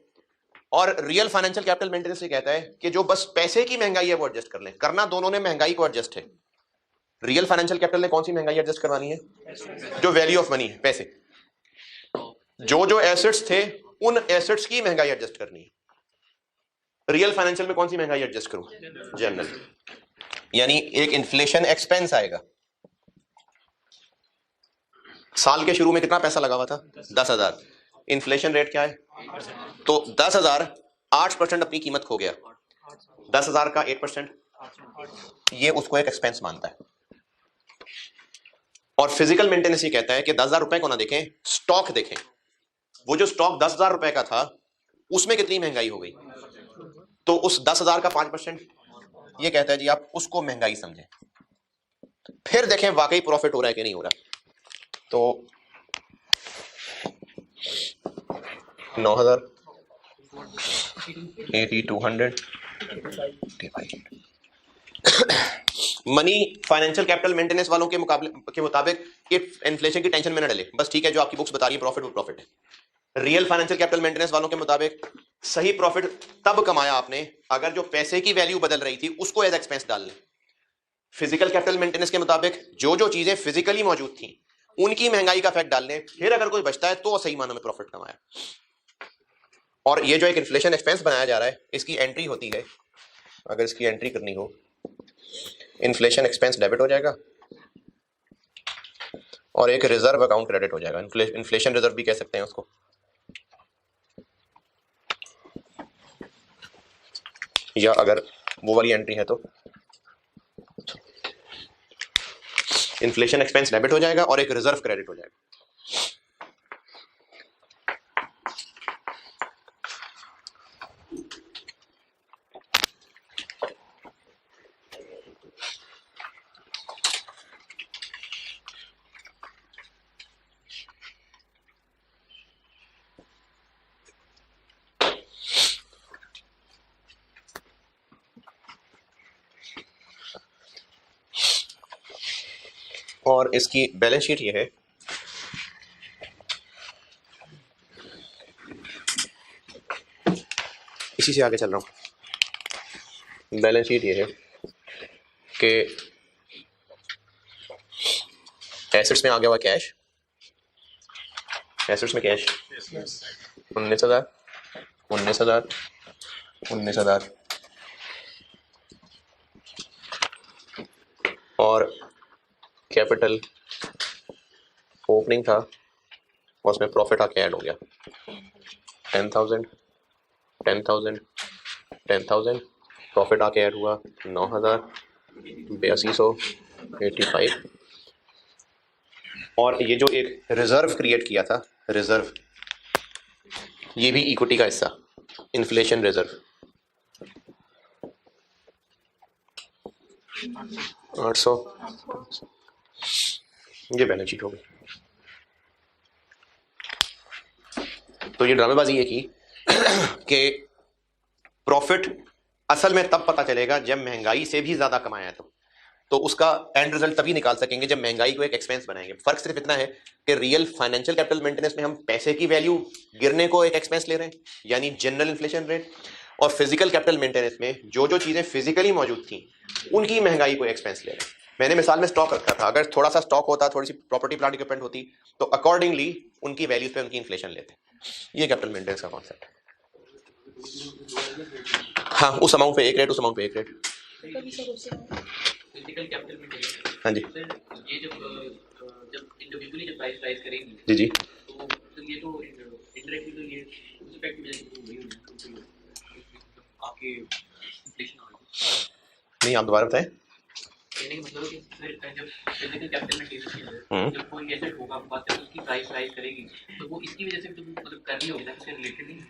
और रियल फाइनेंशियल कैपिटल मेंटेनेंस ये कहता है कि जो बस पैसे की महंगाई है वो एडजस्ट कर लें। करना दोनों ने महंगाई को एडजस्ट है। रियल फाइनेंशियल कैपिटल ने कौन सी महंगाई एडजस्ट करवानी है, जो वैल्यू ऑफ मनी है, पैसे। जो जो एसेट्स थे उन एसेट्स की महंगाई एडजस्ट करनी है। रियल फाइनेंशियल में कौन सी महंगाई एडजस्ट करूं, जनरल। यानी एक इन्फ्लेशन एक्सपेंस आएगा। साल के शुरू में कितना पैसा लगा हुआ था, 10,000। इन्फ्लेशन रेट क्या है, तो 10,000 8% अपनी कीमत खो गया। 10,000 का 8%, ये उसको एक एक्सपेंस मानता है। और फिजिकल मेंटेनेंस ये कहता है कि 10,000 रुपए को ना देखें, स्टॉक देखें। वो जो स्टॉक 10,000 रुपए का था उसमें कितनी महंगाई हो गई, तो उस 10,000 का 5%, ये कहता है जी आप उसको महंगाई समझें। फिर देखें वाकई प्रॉफिट हो रहा है कि नहीं हो रहा। तो 9,000 8200 मनी फाइनेंशियल कैपिटल मेंटेनेंस वालों के मुताबिक इन्फ्लेशन की टेंशन में न डले, बस ठीक है जो आपकी बुक्स बता रही है प्रॉफिट वो प्रॉफिट है। रियल फाइनेंशियल कैपिटल मेंटेनेंस वालों के मुताबिक सही प्रॉफिट तब कमाया आपने अगर जो पैसे की वैल्यू बदल रही थी उसको एज एक्सपेंस डाल लें। फिजिकल कैपिटल मेंटेनेंस के मुताबिक जो जो चीजें फिजिकली मौजूद थी उनकी महंगाई का फैक्ट डाल लें, फिर अगर कोई बचता है तो सही मानों में प्रॉफिट कमाया। और ये जो एक इन्फ्लेशन एक्सपेंस बनाया जा रहा है इसकी एंट्री होती है, अगर इसकी एंट्री करनी हो, इन्फ्लेशन एक्सपेंस डेबिट हो जाएगा और एक रिजर्व अकाउंट क्रेडिट हो जाएगा। इन्फ्लेशन रिजर्व भी कह सकते हैं उसको। या अगर वो वाली एंट्री है तो इन्फ्लेशन एक्सपेंस डेबिट हो जाएगा और एक रिजर्व क्रेडिट हो जाएगा। और इसकी बैलेंस शीट ये है, इसी से आगे चल रहा हूं। बैलेंस शीट ये है कि एसेट्स में आ गया हुआ कैश, एसेट्स में कैश 19,000 19,000 19,000 और कैपिटल ओपनिंग था और उसमें प्रॉफिट आके ऐड हो गया 10,000 10,000 10,000 प्रॉफिट आके ऐड हुआ 9,000 8285। और ये जो एक रिजर्व क्रिएट किया था, रिजर्व, ये भी इक्विटी का हिस्सा, इन्फ्लेशन रिजर्व 800, ये बैलेंस शीट हो गई। तो ये ड्रामेबाजी ये की कि प्रॉफिट असल में तब पता चलेगा जब महंगाई से भी ज्यादा कमाया तो उसका एंड रिजल्ट तभी निकाल सकेंगे जब महंगाई को एक एक्सपेंस बनाएंगे। फर्क सिर्फ इतना है कि रियल फाइनेंशियल कैपिटल मेंटेनेंस में हम पैसे की वैल्यू गिरने को एक एक्सपेंस ले रहे हैं, यानी जनरल इन्फ्लेशन रेट, और फिजिकल कैपिटल मेंटेनेंस में जो जो चीजें फिजिकली मौजूद थी उनकी महंगाई को एक्सपेंस ले रहे हैं। मैंने मिसाल में स्टॉक रखा था, अगर थोड़ा सा स्टॉक होता, थोड़ी सी प्रॉपर्टी प्लांट इक्विपमेंट होती, तो अकॉर्डिंगली उनकी वैल्यूज पे उनकी इन्फ्लेशन लेते। ये कैपिटल मेंटेनेंस का कॉन्सेप्ट है। हाँ, उस अमाउंट पे एक रेट, उस अमाउंट पे एक रेट। हाँ जी ये जब इंडिविजुअली जब प्राइस राइज करेगी जी जी, तो ये तो इनडायरेक्टली तो ये उस इफेक्ट की वजह से तो वही होगा आपके इन्फ्लेशन आ रही नहीं आप दोबारा बताएं। कहने का मतलब है कि जब फिजिकल कैपिटल में केस जब कोई एसेट होगा आपके पास उसकी प्राइस राइज करेगी तो वो इसकी वजह से तो मतलब कर रही होगी ना, इससे रिलेटेड नहीं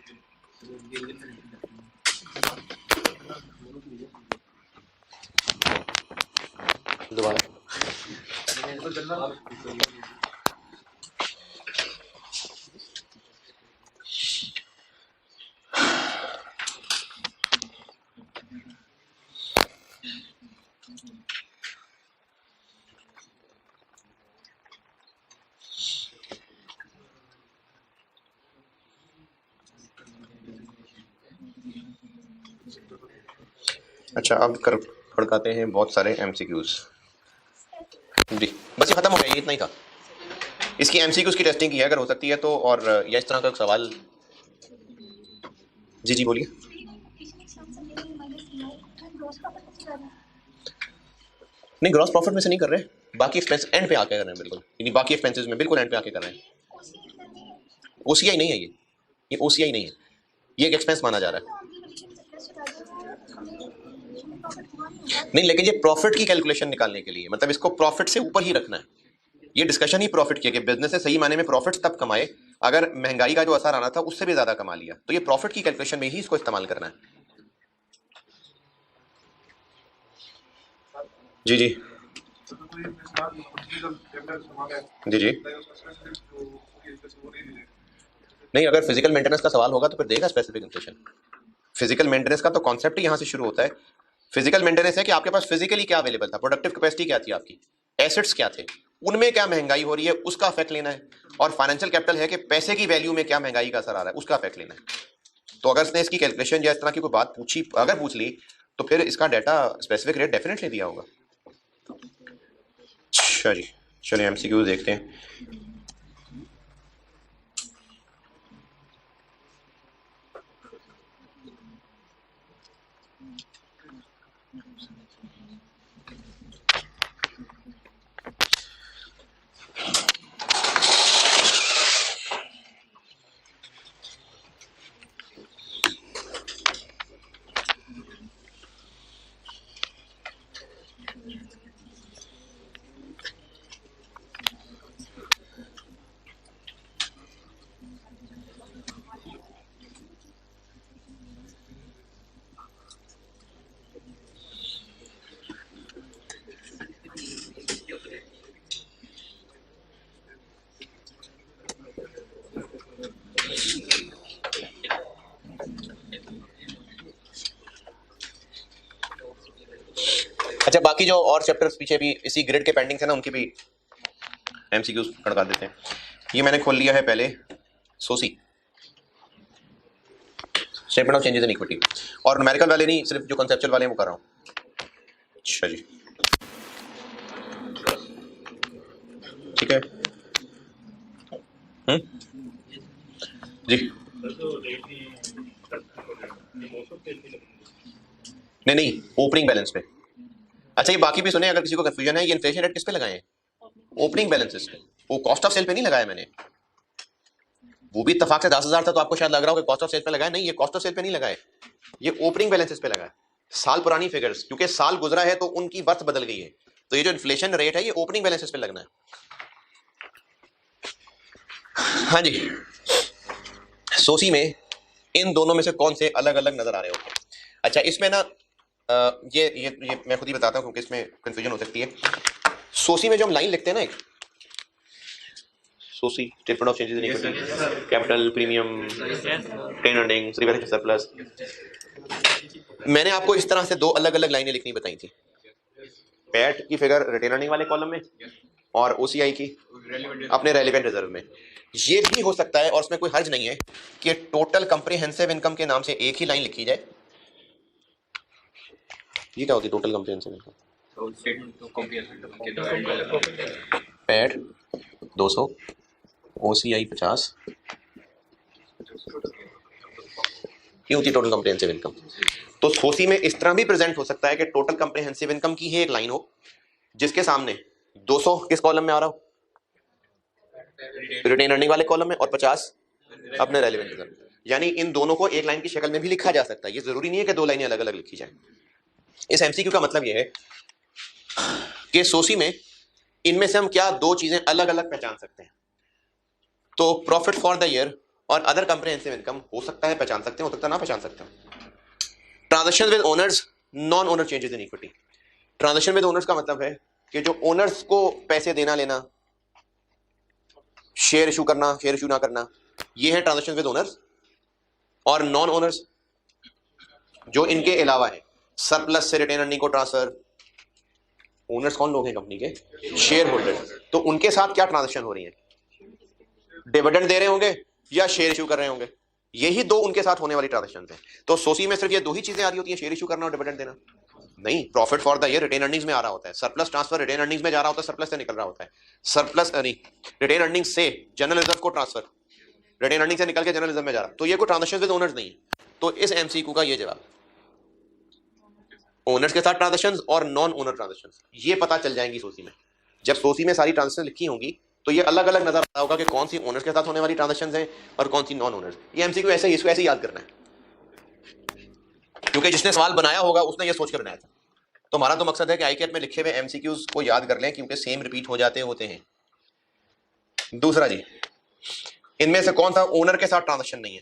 दोबारा। अच्छा, अब कर खड़काते हैं बहुत सारे एमसीक्यूज। जी बस ये खत्म हो गया, ये इतना ही था। इसकी एमसीक्यूज की टेस्टिंग की है अगर हो सकती है तो, और या इस तरह का सवाल। जी जी बोलिए। नहीं, ग्रॉस प्रॉफिट में से नहीं कर रहे, बाकी एक्सपेंस एंड पे आके कर रहे हैं, बिल्कुल यानी बाकी एक्सपेंसेस में बिल्कुल एंड पे आके कर रहे हैं। ओसीआई नहीं है ये ओसीआई नहीं है, ये एक एक्सपेंस माना जा रहा है। नहीं, लेकिन ये प्रॉफिट की कैलकुलेशन निकालने के लिए, मतलब इसको प्रॉफिट से ऊपर ही रखना है। ये डिस्कशन ही प्रॉफिट की है कि बिजनेस से सही माने में प्रॉफिट तब कमाए अगर महंगाई का जो असर आना था उससे भी ज्यादा कमा लिया, तो ये प्रॉफिट की कैलकुलेशन में ही इसको इस्तेमाल करना है। जी जी जी जी। नहीं, अगर फिजिकल मेंटेनेंस का सवाल होगा तो फिर देगा स्पेसिफिक इन्फ्लेशन। फिजिकल मेंटेनेंस का तो कॉन्सेप्ट ही यहां से शुरू होता है। फिजिकल मेंटेनेंस है कि आपके पास फिजिकली क्या अवेलेबल था, प्रोडक्टिव कैपेसिटी क्या थी आपकी, एसेट्स क्या थे, उनमें क्या महंगाई हो रही है उसका इफेक्ट लेना है। और फाइनेंशियल कैपिटल है कि पैसे की वैल्यू में क्या महंगाई का असर आ रहा है उसका इफेक्ट लेना है। तो अगर इसने इसकी कैलकुलेशन या इस तरह की कोई बात पूछी, अगर पूछ ली, तो फिर इसका डाटा स्पेसिफिक रेट डेफिनेटली दिया होगा। अच्छा जी, चलिए एमसीक्यू देखते हैं। अच्छा, बाकी जो और चैप्टर्स पीछे भी इसी ग्रिड के पेंडिंग है ना, उनकी भी एमसीक्यूज खड़का देते हैं। ये मैंने खोल लिया है पहले, SOCIE statement of changes in equity, और न्यूमेरिकल वाले नहीं, सिर्फ जो कॉन्सेप्चुअल वाले हैं वो कर रहा हूँ। अच्छा जी, ठीक है। जी नहीं, ओपनिंग बैलेंस पे। अच्छा, ये बाकी भी सुने, अगर किसी को कंफ्यूजन है, ये इन्फ्लेशन रेट किस पे लगाए हैं? ओपनिंग बैलेंसेस पे। वो कॉस्ट ऑफ सेल पे नहीं लगाया मैंने, वो भी इत्तेफाक से 10,000 था तो आपको शायद लग रहा हो कि कॉस्ट ऑफ सेल पे लगाया, नहीं, ये कॉस्ट ऑफ सेल पे नहीं लगाए, ये ओपनिंग बैलेंसेस पे लगाया। साल पुरानी फिगर्स, क्योंकि साल गुजरा है तो उनकी वर्थ बदल गई है, तो ये जो इन्फ्लेशन रेट है ये ओपनिंग बैलेंसेस पे लगना है। हाँ जी, सोसी में इन दोनों में से कौन से अलग अलग नजर आ रहे हो? अच्छा, इसमें ना ये मैं खुद ही बताता हूँ क्योंकि इसमें कंफ्यूजन हो सकती है। सोसी में जो हम लाइन लिखते हैं ना, एक SOCIE statement of changes in equity, capital, premium, retain earnings, reverse surplus, मैंने आपको इस तरह से दो अलग अलग लाइनें लिखनी बताई थी। पैट की फिगर रिटेन अर्निंग वाले कॉलम में और ओसीआई की अपने रेलेवेंट रिजर्व में। ये भी हो सकता है और उसमें कोई हर्ज नहीं है कि टोटल कंप्रिहेंसिव इनकम के नाम से एक ही लाइन लिखी जाए ये क्या होती है टोटल कंप्रिहेंसिव इनकम? तो स्टेटमेंट तो कॉम्प्रिहेंसिव के द्वारा पैट 200, OCI 50, ये होती है टोटल कंप्रिहेंसिव इनकम। तो सोसी में इस तरह भी प्रेजेंट हो सकता है कि टोटल कंप्रिहेंसिव इनकम की ही एक लाइन हो जिसके सामने 200 किस कॉलम में आ रहा हो, रिटेन अर्निंग वाले कॉलम में, और 50 अपने रेलेवेंट इनकम। यानी इन दोनों को एक लाइन की शक्ल में भी लिखा जा सकता है, ये जरूरी नहीं है कि दो लाइनें अलग अलग लिखी जाए। इस एमसीक्यू का मतलब यह है कि सोसी में इनमें से हम क्या दो चीजें अलग अलग पहचान सकते हैं। तो प्रॉफिट फॉर द ईयर और अदर कंप्रिहेंसिव इनकम हो सकता है पहचान सकते हैं, हो सकता है ना पहचान सकते हैं। Transaction with owners, non owner changes in equity. Transaction with owners का मतलब है कि जो ओनर्स को पैसे देना लेना, शेयर इशू करना, शेयर इशू ना करना, ये है ट्रांजैक्शन विद ओनर्स। और नॉन ओनर्स जो इनके अलावा है, सरप्लस से रिटेन अर्निंग को ट्रांसफर। ओनर्स कौन लोग हैं कंपनी के? Share holders. तो उनके साथ क्या ट्रांजैक्शन हो रही है? डिविडेंड दे रहे होंगे या शेयर इशू कर रहे होंगे, यही दो उनके साथ होने वाली ट्रांजैक्शंस हैं। तो सोसी में सिर्फ ये दो ही चीजें आ रही होती हैं, शेयर इशू करना और डिविडेंड देना? नहीं, profit for the year retain earnings में आ रहा होता है, सरप्लस ट्रांसफर रिटेन अर्निंग्स में जा रहा होता है, सरप्लस से निकल रहा होता है, सरप्लस रिटेन अर्निंग्स से जनरल रिजर्व को ट्रांसफर, रिटेन अर्निंग से निकल के जनरल रिजर्व में जा रहा। तो ये कोई ट्रांजैक्शन विद ओनर्स नहीं है। तो इस एमसीक्यू का ये जवाब, ओनर्स के साथ ट्रांजैक्शंस और नॉन ओनर ट्रांजैक्शंस, ये पता चल जाएंगी सोसी में। जब सोसी में सारी ट्रांजैक्शन लिखी होंगी तो ये अलग अलग नजर आता होगा कि कौन सी ओनर्स के साथ होने वाली ट्रांजैक्शंस हैं और कौन सी नॉन ओनर्स। ये एमसीक्यू ऐसे ही, इसको ऐसे ही याद करना है, क्योंकि जिसने सवाल बनाया होगा उसने ये सोचकर बनाया था। तो हमारा तो मकसद है कि आईकेट में लिखे हुए एमसीक्यूज को याद कर लें, क्योंकि सेम रिपीट हो जाते होते हैं। दूसरा जी, इनमें से कौन सा ओनर के साथ ट्रांजैक्शन नहीं है?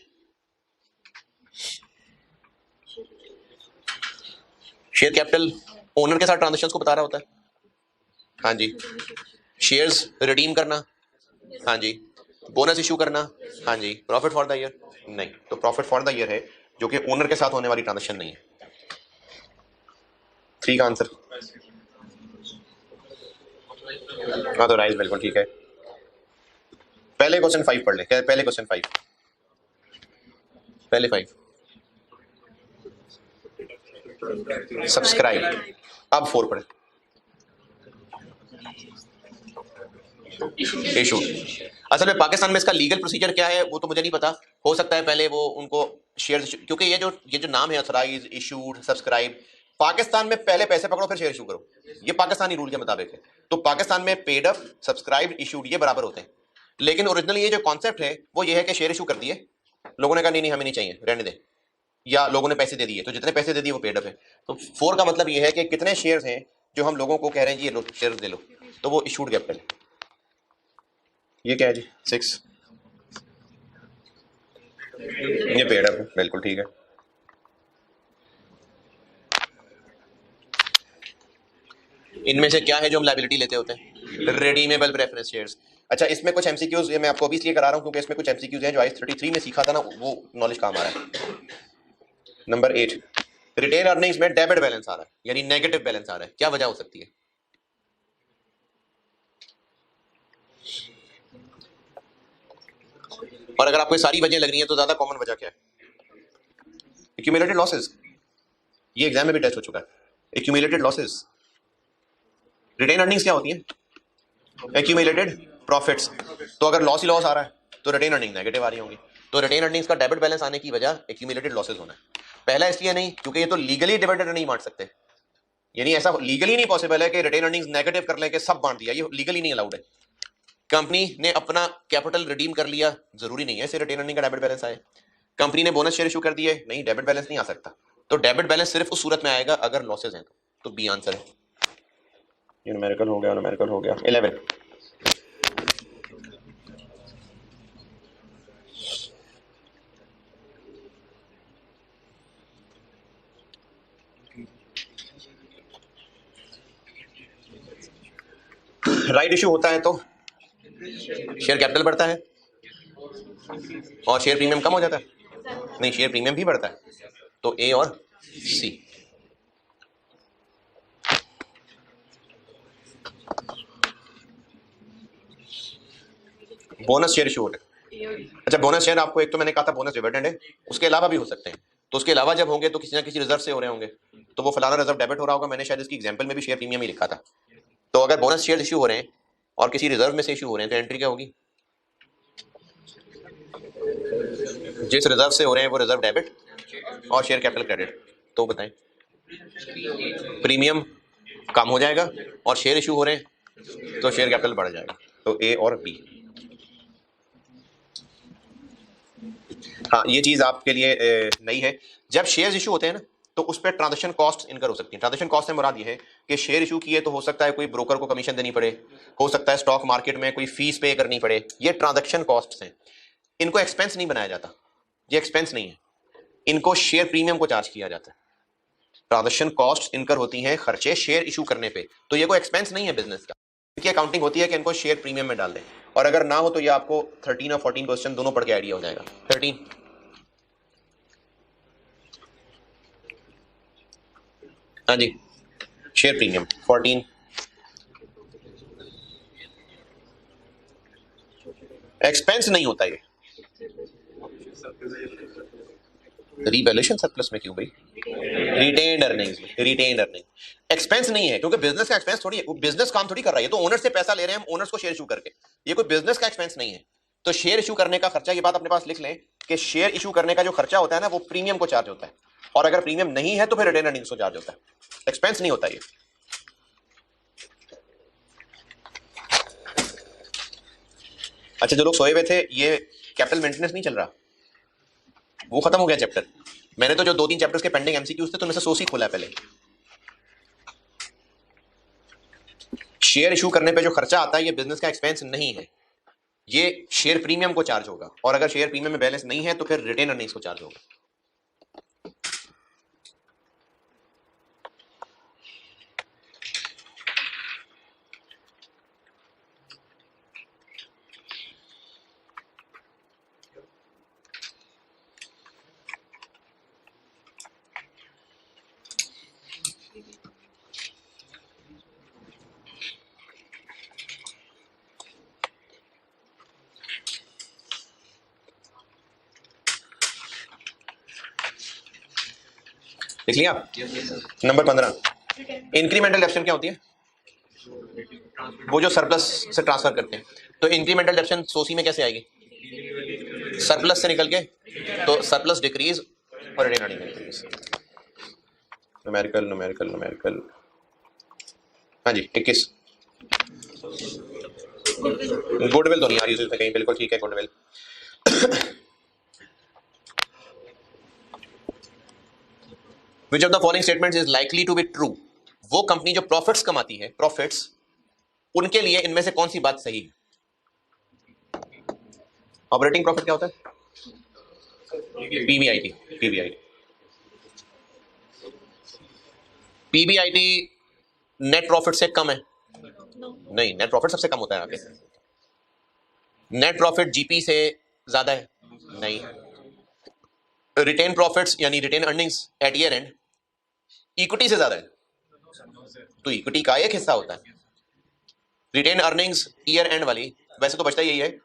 शेयर कैपिटल ओनर के साथ ट्रांजैक्शंस को बता रहा होता है। हाँ जी। शेयर्स रिडीम करना, हाँ जी। बोनस इशू करना, हाँ जी। प्रॉफिट फॉर द ईयर नहीं। तो प्रॉफिट फॉर द ईयर है जो कि ओनर के साथ होने वाली ट्रांजैक्शन नहीं है। 3 का आंसर हाँ, तो राइट, बिल्कुल ठीक है। पहले क्वेश्चन 5 पढ़ ले, पहले क्वेश्चन 5, पहले 5 सब्सक्राइब। अब 4 पढ़े, इशू। असल में पाकिस्तान में इसका लीगल प्रोसीजर क्या है वो तो मुझे नहीं पता। हो सकता है पहले वो उनको शेयर, क्योंकि ये जो नाम है ऑथराइज, इशूड, सब्सक्राइब, पाकिस्तान में पहले पैसे पकड़ो फिर शेयर इशू करो, ये पाकिस्तानी रूल के मुताबिक है। तो पाकिस्तान में पेड अप, सब्सक्राइब, इशूड ये बराबर होते हैं। लेकिन ओरिजिनली ये जो कॉन्सेप्ट है वो ये है कि शेयर इशू कर दिए, लोगों ने कहा नहीं नहीं हमें नहीं चाहिए, रहने दे, या लोगों ने पैसे दे दिए, तो जितने पैसे दे दिए वो पेड अप है। तो 4 का मतलब ये है कि कितने शेयर्स हैं जो हम लोगों को कह रहे हैं जी ये लो शेयर दे लो, तो वो इशूड कैपिटल। ये क्या है जी? 6, ये पेड अप है, बिल्कुल ठीक है। इनमें से क्या है जो हम लायबिलिटी लेते होते हैं? Redeemable preference shares. अच्छा, इसमें कुछ एमसीक्यूज मैं आपको अभी इसलिए करा रहा हूं क्योंकि इसमें कुछ एमसीक्यूज हैं जो IAS 33 में सीखा था ना, वो नॉलेज काम आ रहा है। नंबर 8, रिटेन अर्निंग्स में डेबिट बैलेंस आ रहा है, यानी नेगेटिव बैलेंस आ रहा है, क्या वजह हो सकती है? और अगर आपको सारी वजह लग रही है तो ज्यादा कॉमन वजह क्या है? एक्यूमुलेटेड लॉसेस, ये एग्जाम में भी टेस्ट हो चुका है। Accumulated losses. रिटेन अर्निंग्स क्या होती है? Accumulated profits. तो अगर लॉस ही लॉस आ रहा है तो रिटेन अर्निंग नेगेटिव आ रही होंगी। तो रिटेन अर्निंग्स का डेबिट बैलेंस आने की वजह एक्यूमुलेटेड लॉसेस होना है। पहला इसलिए नहीं क्योंकि ये तो लीगली डिविडेंड नहीं बांट सकते, यानी ऐसा लीगली नहीं पॉसिबल है कि रिटेन अर्निंग्स नेगेटिव कर लेके सब बांट दिया, ये लीगली नहीं अलाउड है। कंपनी ने अपना कैपिटल रिडीम कर लिया, जरूरी नहीं है इसे रिटेन अर्निंग का डेबिट बैलेंस आए। कंपनी ने बोनस शेयर इशू कर दिए, नहीं डेबिट बैलेंस नहीं आ सकता। तो डेबिट बैलेंस सिर्फ उस सूरत में आएगा अगर लॉसेस हैं तो बी आंसर है। ये न्यूमेरिकल हो गया, न्यूमेरिकल हो गया। 11, राइट इशू होता है तो शेयर कैपिटल बढ़ता है और शेयर प्रीमियम कम हो जाता है, नहीं शेयर प्रीमियम भी बढ़ता है। तो ए और सी। बोनस शेयर इशू होता है। अच्छा, बोनस शेयर आपको एक तो मैंने कहा था बोनस डिविडेंड है, उसके अलावा भी हो सकते हैं। तो उसके अलावा जब होंगे तो किसी ना किसी रिजर्व से हो रहे होंगे, तो वो फलाना रिजर्व डेबिट हो रहा होगा। मैंने शायद इसकी एग्जांपल में भी शेयर प्रीमियम ही लिखा था। तो अगर बोनस शेयर इशू हो रहे हैं और किसी रिजर्व में से इशू हो रहे हैं तो एंट्री क्या होगी? जिस रिजर्व से हो रहे हैं वो रिजर्व डेबिट और शेयर कैपिटल क्रेडिट। तो बताएं, प्रीमियम कम हो जाएगा और शेयर इशू हो रहे हैं तो शेयर कैपिटल बढ़ जाएगा। तो ए और बी। हाँ, ये चीज आपके लिए नई है। जब शेयर्स इशू होते हैं ना तो उस पर ट्रांजेक्शन कॉस्ट इनकर हो सकती है। ट्रांजेक्शन कॉस्ट से मुराद ये है कि शेयर इशू किए तो हो सकता है कोई ब्रोकर को कमीशन देनी पड़े, हो सकता है स्टॉक मार्केट में कोई फीस पे करनी पड़े। ये ट्रांजेक्शन कॉस्ट हैं, इनको एक्सपेंस नहीं बनाया जाता। ये एक्सपेंस नहीं है, इनको शेयर प्रीमियम को चार्ज किया जाता है। ट्रांजेक्शन कॉस्ट इनकर होती हैं खर्चे शेयर इशू करने पे, तो ये कोई एक्सपेंस नहीं है बिजनेस का। इनकी अकाउंटिंग होती है कि इनको शेयर प्रीमियम में डाल दें। और अगर ना हो तो ये आपको 13 और 14 क्वेश्चन दोनों पढ़ के आइडिया हो जाएगा। 13, हाँ जी, शेयर प्रीमियम। 14, एक्सपेंस नहीं होता ये। रिवैल्यूएशन सरप्लस में क्यों भाई? रिटेन्ड अर्निंग्स में। रिटेन्ड अर्निंग एक्सपेंस नहीं है, क्योंकि बिजनेस का एक्सपेंस थोड़ी है, बिजनेस काम थोड़ी कर रहा है। ये तो ओनर से पैसा ले रहे हैं हम, ओनर्स को शेयर इशू करके। ये कोई बिजनेस का एक्सपेंस नहीं है। तो शेयर इशू करने का खर्चा, ये बात अपने पास लिख लें कि शेयर इशू करने का जो खर्चा होता है ना वो प्रीमियम को चार्ज होता है, और अगर प्रीमियम नहीं है तो फिर रिटेन अर्निंग्स को चार्ज होता है। एक्सपेंस नहीं होता ये। अच्छा, जो लोग सोए हुए थे, ये कैपिटल मेंटेनेंस नहीं चल रहा, वो खत्म हो गया चैप्टर। मैंने तो जो 2-3 चैप्टर्स के पेंडिंग एमसीक्यूज थे तो उनमें से सोर्स ही खोला है पहले। शेयर इशू करने पे जो खर्चा आता है ये बिजनेस का एक्सपेंस नहीं है, ये शेयर प्रीमियम को चार्ज होगा, और अगर शेयर प्रीमियम में बैलेंस नहीं है तो फिर रिटेन अर्निंग्स को चार्ज होगा। देख लिया? नंबर 15, इंक्रीमेंटल डेप्शन क्या होती है? वो जो सरप्लस से ट्रांसफर करते हैं। तो इंक्रीमेंटल डेप्शन सोसी में कैसे आएगी? सरप्लस से निकल के, तो सरप्लस डिक्रीज और retain earning increase. Numerical numerical numerical, हाँ जी 21। गुडविल तो नहीं आ रही उसमें कहीं, बिल्कुल ठीक है goodwill. Which of the following statements is likely to be true? वो कंपनी जो प्रॉफिट्स कमाती है, प्रॉफिट्स, उनके लिए इनमें से कौन सी बात सही है? ऑपरेटिंग प्रॉफिट क्या होता है? PBIT. PBIT PBIT net profit से कम है? नहीं, नेट प्रॉफिट सबसे कम होता है आगे। नेट प्रॉफिट जीपी से ज्यादा है? नहीं। रिटेन प्रॉफिट्स यानी retain earnings at year end equity से ज्यादा है? तो इक्विटी का एक हिस्सा होता है। रिटेन अर्निंग्स ईयर एंड वाली, वैसे तो बचता यही है,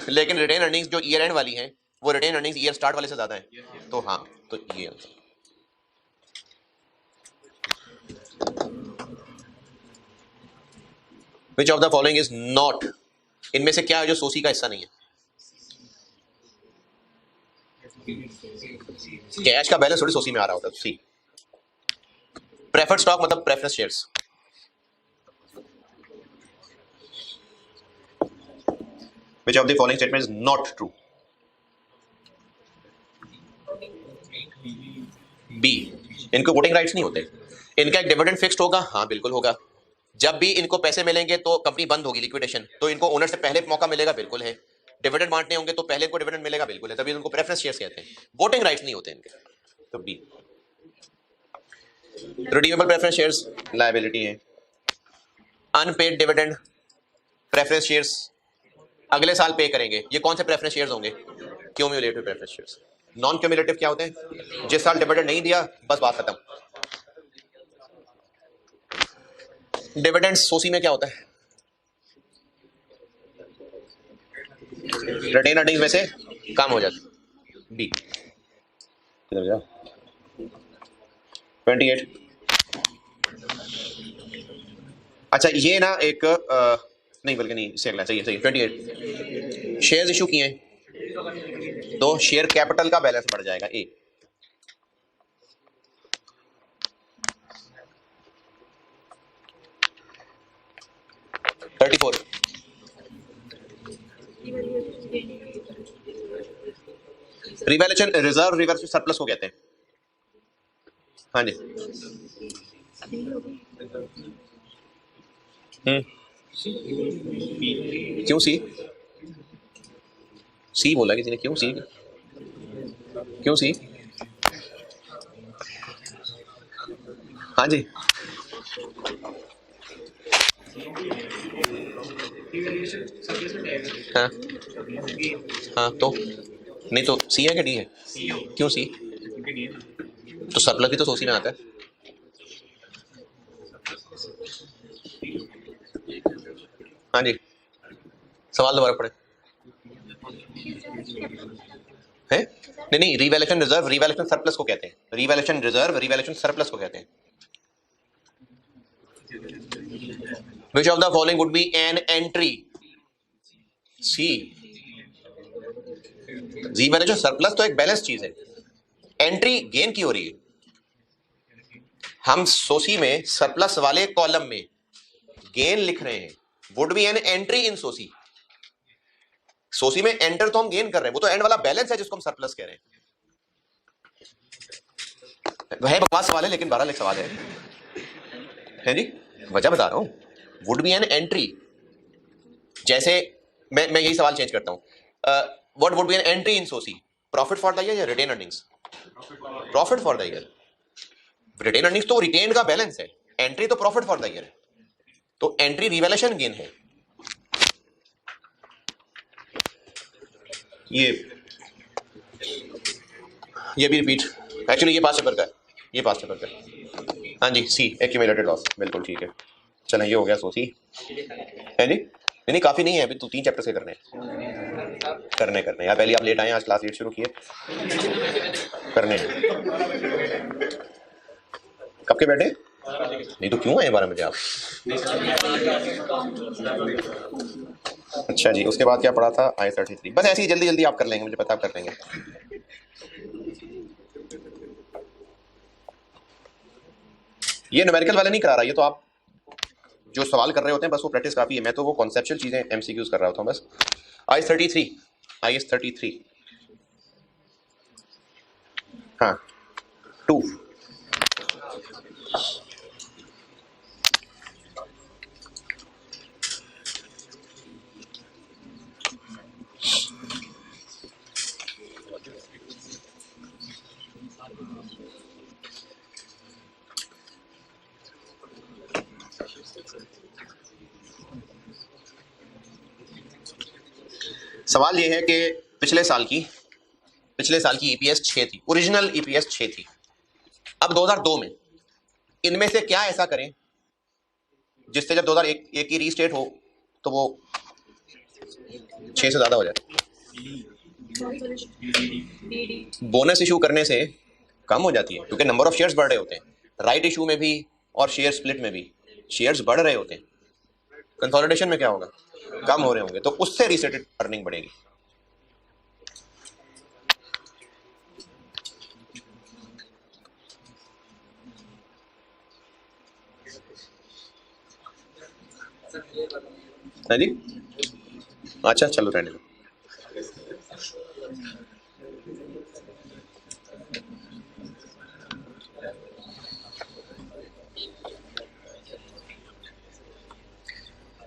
लेकिन रिटेन अर्निंग्स जो ईयर एंड वाली है वो रिटेन अर्निंग्स ईयर स्टार्ट वाले से ज्यादा है। तो हाँ, तो ये answer. Which of the following is not? इनमें से क्या है जो सोसी का हिस्सा नहीं है? कैश का बैलेंस थोड़ी सोसी में आ रहा होता है। सी, प्रेफर्ड स्टॉक मतलब preference shares. Which of the following statement is not true? B, इनको वोटिंग राइट्स नहीं होते। इनका एक डिविडेंड फिक्स्ड होगा? हाँ बिल्कुल होगा। जब भी इनको पैसे मिलेंगे तो कंपनी बंद होगी, लिक्विडेशन, तो इनको ओनर से पहले मौका मिलेगा? बिल्कुल है। डिविडेंड बांटने होंगे तो पहले इनको डिविडेंड मिलेगा? बिल्कुल है, तभी इनको प्रेफरेंस शेयर्स कहते हैं। वोटिंग राइट्स नहीं होते इनके। तो B. Redeemable preference shares liability है। अनपेड डिविडेंड प्रेफरेंस शेयर्स अगले साल पे करेंगे, ये कौन से प्रेफरेंस शेयर्स होंगे? Cumulative preference shares. Non cumulative क्या होते हैं? जिस साल डिविडेंड नहीं दिया बस बात खत्म। डिविडेंड सोसी में क्या होता है? रिटेन अर्निंग्स में से कम हो जाती। बी। 28। अच्छा ये ना एक नहीं बल्कि नहीं, इससे अगला सही है, 28 शेयर्स इशू किए हैं तो शेयर कैपिटल का बैलेंस बढ़ जाएगा ए। रिवैल्यूएशन रिजर्व रिवर्स सरप्लस को कहते हैं। हाँ जी। क्यों सी? सी बोला किसी ने, क्यों सी? क्यों सी? हाँ जी। हाँ हाँ तो नहीं तो सी है क्या डी है? क्यों सी? तो सरप्लस भी तो सोसी में आता है। हाँ जी, सवाल दोबारा पढ़े। है नहीं नहीं, रिवैल्यूएशन रिजर्व रिवैल्यूएशन सरप्लस को कहते हैं। रिवैल्यूएशन रिजर्व रिवैल्यूएशन सरप्लस को कहते हैं। Which of the following would be an entry? C. Revaluation surplus तो एक बैलेंस चीज है, एंट्री गेन की हो रही है। हम सोसी में सरप्लस वाले कॉलम में गेन लिख रहे हैं, would be an entry in SOCIE. SOCIE में एंटर तो हम गेन कर रहे हैं, वो तो एंड वाला बैलेंस है जिसको हम सरप्लस कह रहे हैं। वह बकवास सवाल है लेकिन 12 लाख सवाल है जी, वजह बता रहा हूं। वुड बी एन एंट्री, जैसे मैं यही सवाल चेंज करता हूं। What would be an entry in SOCIE? Profit for the year या retain earnings? Profit for the year. Retain earnings तो रिटेन का बैलेंस है, एंट्री तो प्रॉफिट फॉर द ईयर है, तो एंट्री रिवैल्यूएशन गेन है। ये भी रिपीट, एक्चुअली ये पास पेपर का है, ये पास पेपर का है। हाँ जी, सी एक्यूमुलेटेड लॉस, बिल्कुल ठीक है। चलें, ये हो गया सोसी है जी। नहीं काफी नहीं है, अभी तो 3 चैप्टर से करने यार। पहले आप लेट आए, आज क्लास लेट शुरू किए करने। कब के बैठे? नहीं तो क्यों आए 12 बजे आप? अच्छा जी, उसके बाद क्या पढ़ा था? I-33। बस ऐसे ही जल्दी जल्दी आप कर लेंगे, मुझे पता आप कर लेंगे। ये न्यूमेरिकल वाले नहीं करा रहा, ये तो आप जो सवाल कर रहे होते हैं बस वो प्रैक्टिस काफी है। मैं तो वो कॉन्सेप्चुअल चीजें MCQs कर रहा होता हूँ बस। IS-33 हाँ 2 सवाल ये है कि पिछले साल की EPS 6 थी, ओरिजिनल EPS 6 थी। अब 2002 में इनमें से क्या ऐसा करें जिससे जब 2001 की रीस्टेट हो तो वो 6 से ज्यादा हो जाए। बोनस इशू करने से कम हो जाती है क्योंकि नंबर ऑफ शेयर्स बढ़ रहे होते हैं। राइट इशू में भी और शेयर स्प्लिट में भी शेयर्स बढ़ रहे होते हैं। कंसोलिडेशन में क्या होगा? कम हो रहे होंगे, तो उससे रीसेटेड अर्निंग बढ़ेगी। है जी? अच्छा चलो रहने दो।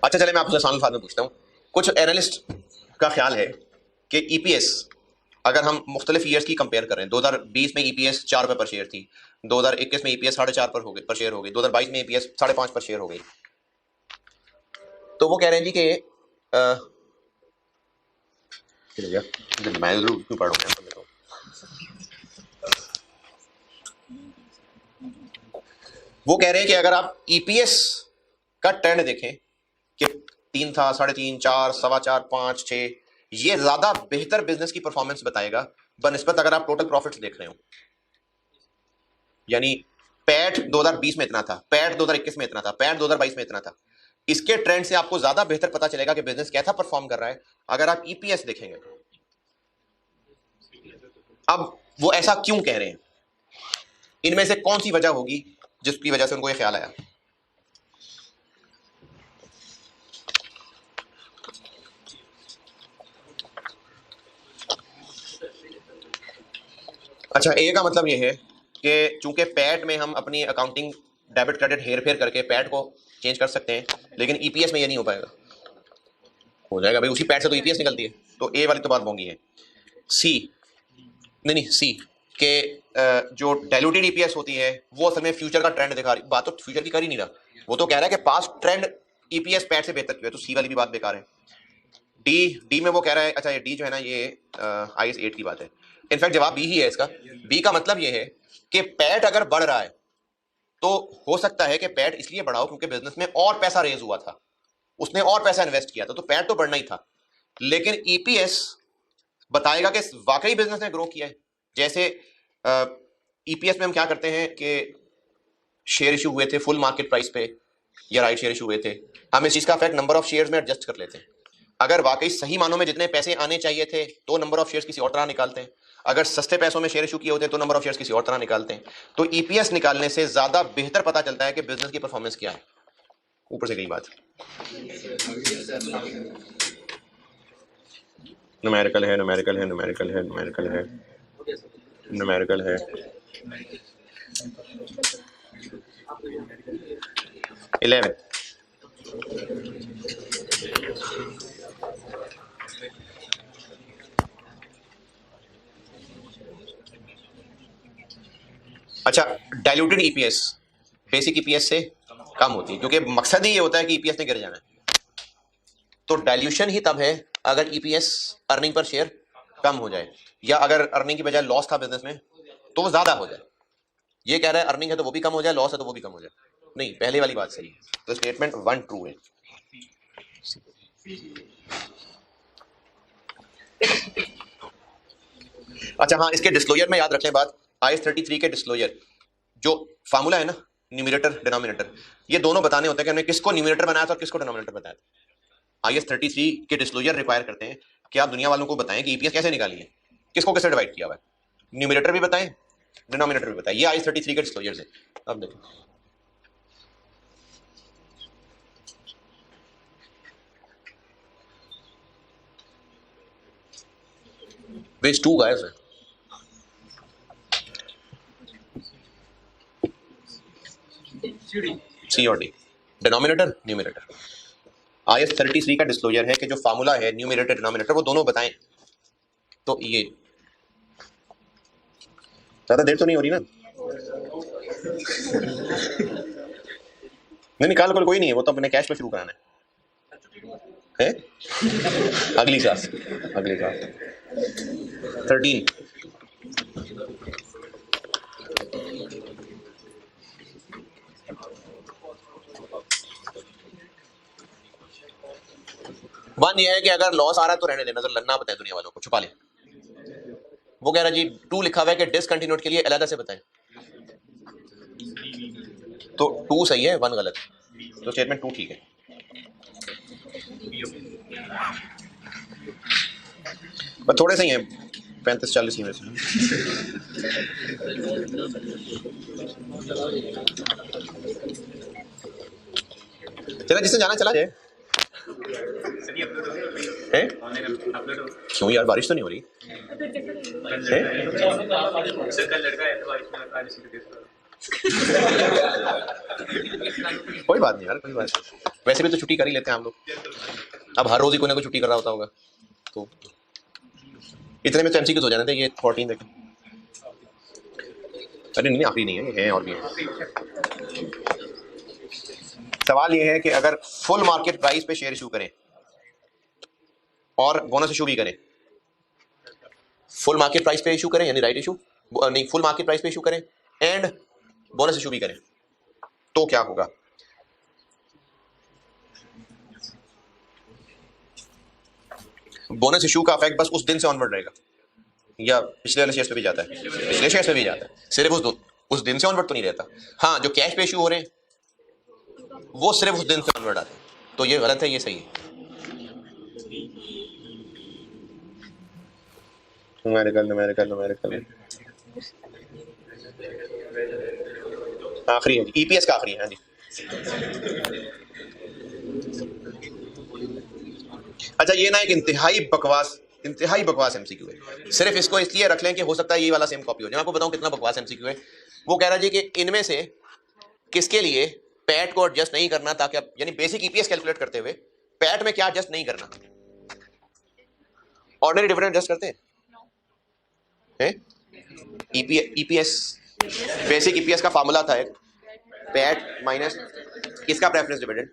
अच्छा चले, मैं आपसे आसान अल्फाज में पूछता हूँ। कुछ एनालिस्ट का ख्याल है कि EPS अगर हम मुख्तलिफ ईयर्स की कंपेयर करें, 2020 में EPS 4 रुपये पर शेयर थी, 2021 में EPS 4.5 पर शेयर हो गई, 2022 में EPS 5.5 पर शेयर हो गई। तो वो कह रहे हैं जी कि मैं क्यों पढ़ूंगा, वो कह रहे हैं कि अगर आप EPS का ट्रेंड देखें कि 3 था, 3.5, 4, 4.25, 5, 6, ये ज्यादा बेहतर बिजनेस की परफॉर्मेंस बताएगा बनिस्बत अगर आप टोटल प्रॉफिट्स देख रहे हो। यानी पैट 2020 में इतना था, पैट 2021 में इतना था, पैट 2022 में इतना था। इसके ट्रेंड से आपको ज्यादा बेहतर पता चलेगा कि बिजनेस कैसा परफॉर्म कर रहा है अगर आप ईपीएस देखेंगे। अब वो ऐसा क्यों कह रहे हैं, इनमें से कौन सी वजह होगी जिसकी वजह से उनको ये ख्याल आया? अच्छा, ए का मतलब ये है कि चूंकि पैट में हम अपनी अकाउंटिंग डेबिट क्रेडिट हेर फेर करके पैट को चेंज कर सकते हैं, लेकिन ईपीएस में ये नहीं हो पाएगा। हो जाएगा भाई, उसी पैट से तो ईपीएस निकलती है, तो ए वाली तो बात होंगी है। सी नहीं सी के जो डाइल्यूटेड ईपीएस होती है वो असल में फ्यूचर का ट्रेंड दिखा रही, बात तो फ्यूचर की कर ही नहीं रहा, वो तो कह रहा है कि पास्ट ट्रेंड ईपीएस पैट से बेहतर क्यों है, तो सी वाली भी बात बेकार है। डी में वो कह रहा है, अच्छा ये डी जो है ना ये IAS 8 की बात है, इनफैक्ट जवाब बी ही है इसका। बी का मतलब ये है कि पैट अगर बढ़ रहा है तो हो सकता है कि पैट इसलिए बढ़ाओ क्योंकि बिजनेस में और पैसा रेज हुआ था, उसने और पैसा इन्वेस्ट किया था, तो पैट तो बढ़ना ही था। लेकिन ईपीएस बताएगा कि वाकई बिजनेस ने ग्रो किया है। जैसे ईपीएस में हम क्या करते हैं कि शेयर इशू हुए थे फुल मार्केट प्राइस पे या राइट शेयर इशू हुए थे, हम इस चीज का इफेक्ट नंबर ऑफ शेयर्स में एडजस्ट कर लेते हैं। अगर वाकई सही मानों में जितने पैसे आने चाहिए थे तो नंबर ऑफ शेयर्स किसी और तरह निकालते हैं, अगर सस्ते पैसों में शेयर इशू किए होते हैं तो नंबर ऑफ शेयर्स किसी और तरह निकालते हैं। तो ईपीएस निकालने से ज्यादा बेहतर पता चलता है कि बिजनेस की परफॉर्मेंस क्या है। ऊपर से गई बात, न्यूमेरिकल है, न्यूमेरिकल है, न्यूमेरिकल है, न्यूमेरिकल है, न्यूमेरिकल है। 11 अच्छा, डाइल्यूटेड ईपीएस बेसिक ईपीएस से कम होती है क्योंकि मकसद ही ये होता है कि ईपीएस ने गिर जाना है। तो डाइल्यूशन ही तब है अगर ईपीएस अर्निंग पर शेयर कम हो जाए, या अगर अर्निंग की बजाय लॉस था बिजनेस में तो वो ज्यादा हो जाए। ये कह रहा है अर्निंग है तो वो भी कम हो जाए, लॉस है तो वो भी कम हो जाए। नहीं, पहले वाली बात सही है, तो स्टेटमेंट 1 ट्रू है। अच्छा हाँ, इसके डिस्क्लोजर में याद रख लें बात, IAS 33 के डिस्क्लोजर जो फार्मूला है ना, न्यूमरेटर डिनोमिनेटर, ये दोनों बताने होते हैं कि हमने किसको न्यूमरेटर बनाया था और किसको डिनोमिनेटर बताया था। IAS 33 के डिस्क्लोजर रिक्वायर करते हैं कि आप दुनिया वालों को बताएं कि ईपीएस कैसे निकाली है, किसको कैसे डिवाइड किया हुआ है, न्यूमरेटर भी बताएं, डिनोमिनेटर भी बताएं। ये IAS 33 के डिस्क्लोजर से। अब देखो पेज 2 का है, सी और डी, डिनोमिनेटर न्यूमरेटर। IAS 33 का डिस्क्लोजर है कि जो फार्मूला है न्यूमरेटर डिनोमिनेटर वो दोनों बताएं। तो ये ज्यादा देर तो नहीं हो रही ना? नहीं निकाल कोई नहीं है, वो तो अपने कैश पे शुरू कराना है? अगली क्लास 13 वन ये है कि अगर लॉस आ रहा है तो रहने देना, तो लन्ना बताए दुनिया वालों को, छुपा ले। वो कह रहा है जी 2 लिखा हुआ है कि डिसकंटिन्यूड के लिए अलग से बताएं, तो 2 सही है 1 गलत, तो स्टेटमेंट 2 ठीक है। पर थोड़े सही हैं 35-40 में से। चला जिससे जाना चला जाए। क्यों यार, बारिश तो नहीं हो रही है? कोई बात नहीं यार, कोई बात नहीं, वैसे भी तो छुट्टी कर ही लेते हैं हम लोग, अब हर रोज ही कोई ना कोई छुट्टी कर रहा होता होगा, तो इतने में तो एमसीक्यूज हो जाने थे। ये 14 देखें, अरे नहीं आखिरी नहीं है, ये है और भी है। सवाल ये है कि अगर फुल मार्केट प्राइस पे शेयर इशू करें और बोनस इशू भी करें, फुल मार्केट प्राइस पे इशू करें यानी राइट इशू नहीं, फुल मार्केट प्राइस पे इशू करें एंड बोनस इशू भी करें, तो क्या होगा? बोनस इशू का इफेक्ट बस उस दिन से ऑनवर्ड रहेगा या पिछले वाले शेयर्स पे भी जाता है? पिछले शेयर्स पे भी जाता है, सिर्फ उस दिन से ऑनवर्ड तो नहीं रहता। हाँ, जो कैश पे इशू हो रहे हैं वो सिर्फ उस दिन से ऑनवर्ड आते हैं। तो ये गलत है, ये सही है। न्यूमेरिकल आखिरी है, ईपीएस का आखिरी है। हाँ जी, अच्छा ये ना एक इंतहाई बकवास एमसीक्यू है। सिर्फ इसको इसलिए रख लें कि हो सकता है ये वाला सेम कॉपी हो जाए। मैं आपको बताऊं कितना बकवास एमसीक्यू है। वो कह रहा है जी कि इनमें से किसके लिए पैट को एडजस्ट नहीं करना, ताकि आप यानी बेसिक ईपीएस कैलकुलेट करते हुए पैट में क्या एडजस्ट नहीं करना। ऑर्डिनरी डिविडेंड एडजस्ट करते हैं? ईपीएस बेसिक ईपीएस का फार्मूला था एक, पैट माइनस किसका प्रेफरेंस डिविडेंड,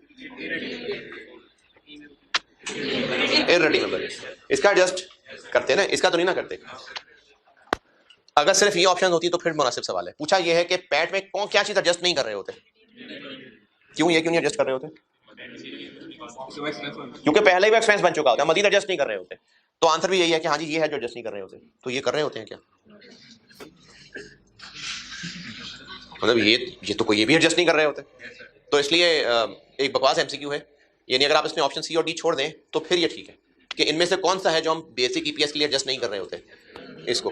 इररिडीमेबल। इसका एडजस्ट करते ना, इसका तो नहीं ना करते। अगर सिर्फ ये ऑप्शन होती तो फिर मुनासिब सवाल है। पूछा ये है कि पैट में कौन क्या चीज एडजस्ट नहीं कर रहे होते, क्यों नहीं एडजस्ट कर रहे होते? क्योंकि पहले ही वो एक्सपेंस बन चुका होता है, मजीद एडजस्ट नहीं कर रहे होते। तो आंसर भी यही है कि हाँ जी ये है जो एडजस्ट नहीं कर रहे होते। तो ये कर रहे होते हैं क्या? मतलब ये तो कोई ये भी एडजस्ट नहीं कर रहे होते। तो इसलिए एक बकवास एमसीक्यू है। यानी अगर आप इसमें ऑप्शन सी और डी छोड़ दें तो फिर ये ठीक है कि इनमें से कौन सा है जो हम बेसिक ईपीएस के लिए एडजस्ट नहीं कर रहे होते। इसको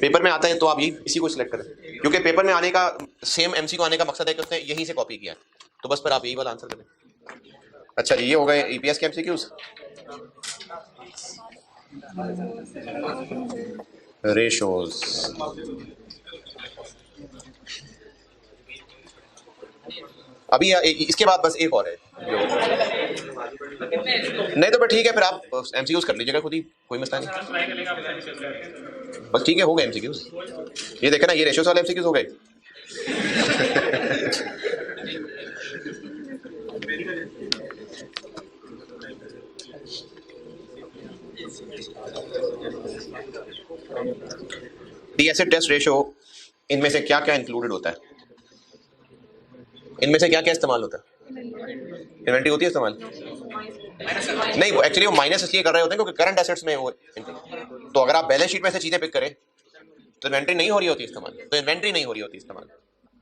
पेपर में आता है तो आप इसी को सिलेक्ट करें, क्योंकि पेपर में आने का सेम एमसीक्यू आने का मकसद है कि उसने यहीं से कॉपी किया है। तो बस फिर आप यही वाला आंसर करें। अच्छा जी, ये हो गए ईपीएस के एमसीक्यूज। रेशोज, अभी इसके बाद बस एक और है जो नहीं तो फिर ठीक है, फिर आप एमसीक्यूज कर लीजिएगा खुद ही, कोई मसला नहीं। बस ठीक है, हो गए एमसीक्यूज। ये देखे ना, ये रेशियोज वाले एमसीक्यूज हो गए। डी एसिड टेस्ट रेशो, इनमें से क्या क्या इंक्लूडेड होता है? इनमें से क्या क्या इस्तेमाल होता है? इन्वेंट्री होती है इस्तेमाल? नहीं, वो एक्चुअली वो माइनस इसलिए कर रहे होते हैं क्योंकि करंट एसेट्स में वो। तो अगर आप बैलेंस शीट में से चीजें पिक करें तो इन्वेंट्री नहीं हो रही होती इस्तेमाल। तो इन्वेंट्री नहीं हो रही होती इस्तेमाल,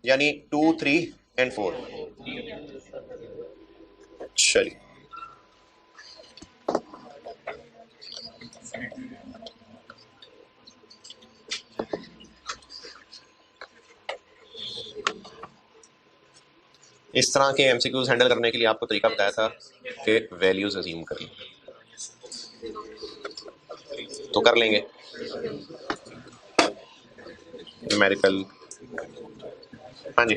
यानी 2, 3 and 4। चलिए, इस तरह के एमसीक्यूज हैंडल करने के लिए आपको तरीका बताया था कि वैल्यूज अज्यूम करें, तो कर लेंगे। न्यूमेरिकल, हाँ जी,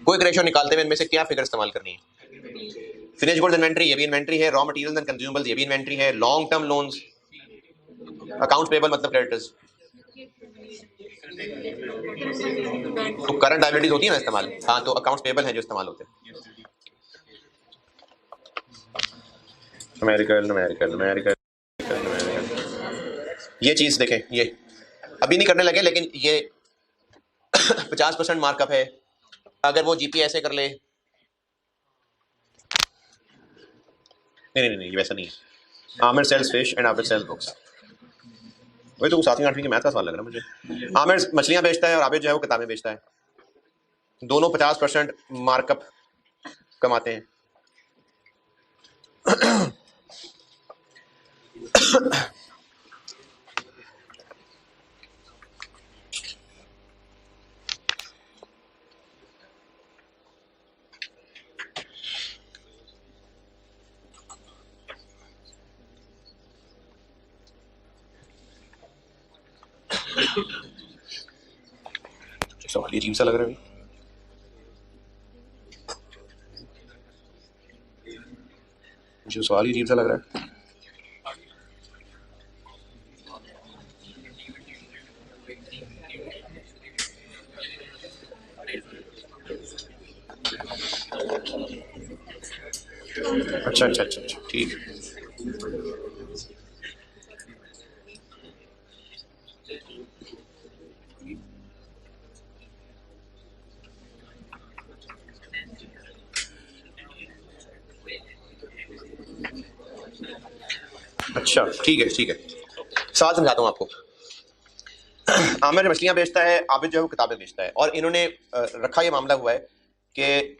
कोई रेशियो निकालते हुए इनमें से क्या फिगर इस्तेमाल करनी है? फिनिश गुड्स इन्वेंट्री, ये भी इन्वेंट्री है। रॉ मटेरियल्स एंड कंज्यूमेबल्स, ये भी इन्वेंट्री है। Long term loans, accounts payable मतलब क्रेडिटर्स, तो करंट लायबिलिटीज होती है ना इस्तेमाल। हाँ, तो अकाउंट्स पेबल है जो इस्तेमाल होते हैं। न्यूमेरिकल, ये चीज देखें, ये अभी नहीं करने लगे, लेकिन ये 50% मार्कअप है। अगर वो जीपी ऐसे कर ले, नहीं, ये वैसा नहीं है। Aamir sells fish and Abid sells books. वही तो 7वीं 8वीं की मैथ का सवाल लग रहा है मुझे। आमिर मछलियां बेचता है और आबिद जो है वो किताबें बेचता है। दोनों 50% मार्कअप कमाते हैं। सवाल ये अजीब सा लग रहा है। मुझे सवाल ही अजीब सा लग रहा है। अच्छा, ठीक है। अच्छा, ठीक है। सवाल समझाता हूं आपको। आमिर मछलियां बेचता है, आबिद जो है वो किताबें बेचता है, और इन्होंने रखा ये मामला हुआ है कि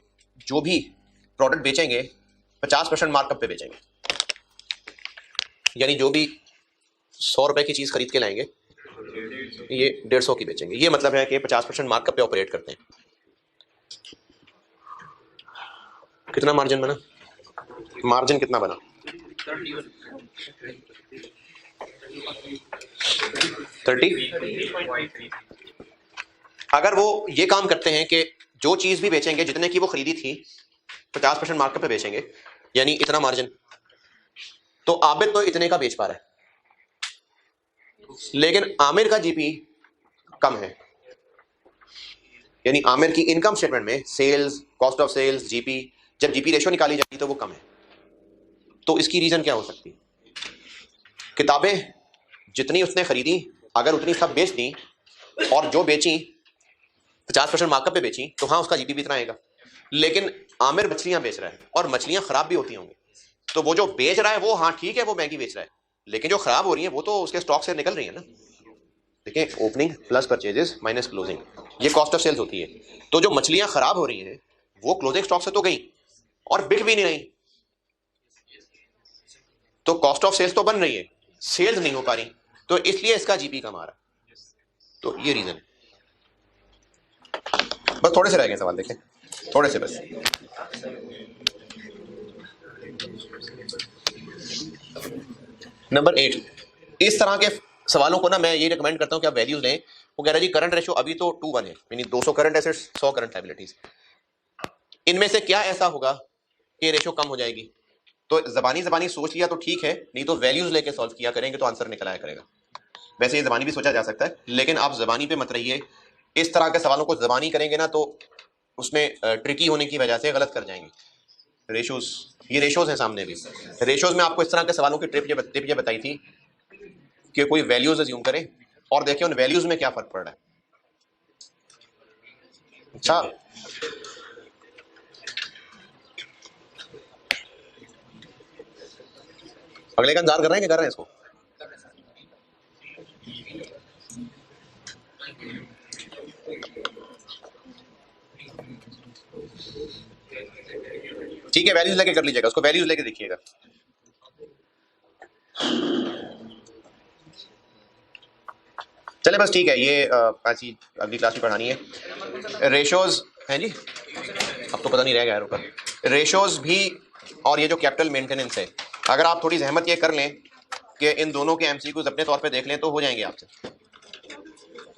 जो भी प्रोडक्ट बेचेंगे 50% मार्कअप पे बेचेंगे, यानी जो भी 100 रुपए की चीज खरीद के लाएंगे ये 150 की बेचेंगे। ये मतलब है कि 50% मार्कअप पे ऑपरेट करते हैं। कितना मार्जिन बना? मार्जिन कितना बना? 30। अगर वो ये काम करते हैं कि जो चीज भी बेचेंगे जितने की वो खरीदी थी 50% मार्कअप पे बेचेंगे, यानी इतना मार्जिन, तो आबिद तो इतने का बेच पा रहा है, लेकिन आमिर का जीपी कम है, यानी आमिर की इनकम स्टेटमेंट में sales, cost of sales, GP, जब जीपी रेशियो निकाली जाती तो वो कम है। तो इसकी रीजन क्या हो सकती है? किताबें जितनी उसने खरीदी अगर उतनी सब बेच दी और जो बेची 50% मार्कअप पे बेची, तो हाँ उसका जीपी भी इतना आएगा। लेकिन आमिर मछलियां बेच रहा है और मछलियां खराब भी होती होंगी, तो वो जो बेच रहा है वो हाँ ठीक है वो महंगी बेच रहा है, लेकिन जो खराब हो रही है वो तो उसके स्टॉक से निकल रही है ना। देखिए, opening plus purchases minus closing, ये कॉस्ट ऑफ सेल्स होती है। तो जो मछलियां खराब हो रही हैं वो क्लोजिंग स्टॉक से तो गई और बिक भी नहीं रही, तो कॉस्ट ऑफ सेल्स तो बन रही है, सेल्स नहीं हो पा रही, तो इसलिए इसका जीपी कम आ रहा। तो ये रीजन है। बस थोड़े से रह गए सवाल, देखें थोड़े से बस। नंबर 8, इस तरह के सवालों को ना मैं ये रिकमेंड करता हूं कि आप वैल्यूज लें। वो कह रहा है जी करंट रेशियो अभी तो 2:1 है, यानी 200 करंट एसेट्स 100 करंट लायबिलिटीज, इनमें से क्या ऐसा होगा कि रेशियो कम हो जाएगी? तो जबानी सोच लिया तो ठीक है, नहीं तो वैल्यूज लेके सॉल्व किया करेंगे तो आंसर निकल आया करेगा। वैसे ये जबानी भी सोचा जा सकता है, लेकिन आप जबानी पे मत रहिए। इस तरह के सवालों को जबानी करेंगे ना तो उसमें ट्रिकी होने की वजह से गलत कर जाएंगे। रेशोज, ये रेशोज हैं सामने भी। रेशोज में आपको इस तरह के सवालों की टिप ये बताई थी कि कोई वैल्यूज अज्यूम करे और देखें उन वैल्यूज में क्या फर्क पड़ रहा है। अच्छा, अगले का इंतजार कर रहे हैं कि कर रहे हैं इसको? ठीक है, वैल्यूज लेके कर लीजिएगा, उसको वैल्यूज लेके देखिएगा। चले बस ठीक है, ये ऐसी अगली क्लास में पढ़ानी है। रेशोज हैं जी, अब तो पता नहीं रह गया ऊपर। रेशोज भी और ये जो कैपिटल मेंटेनेंस है, अगर आप थोड़ी जहमत ये कर लें कि इन दोनों के एमसीक्यूज अपने तौर पे देख लें तो हो जाएंगे आपसे।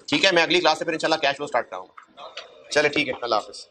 ठीक है, मैं अगली क्लास से फिर इंशाल्लाह कैश फ्लो स्टार्ट कराऊंगा। चले ठीक है, अल्लाह हाफिज़।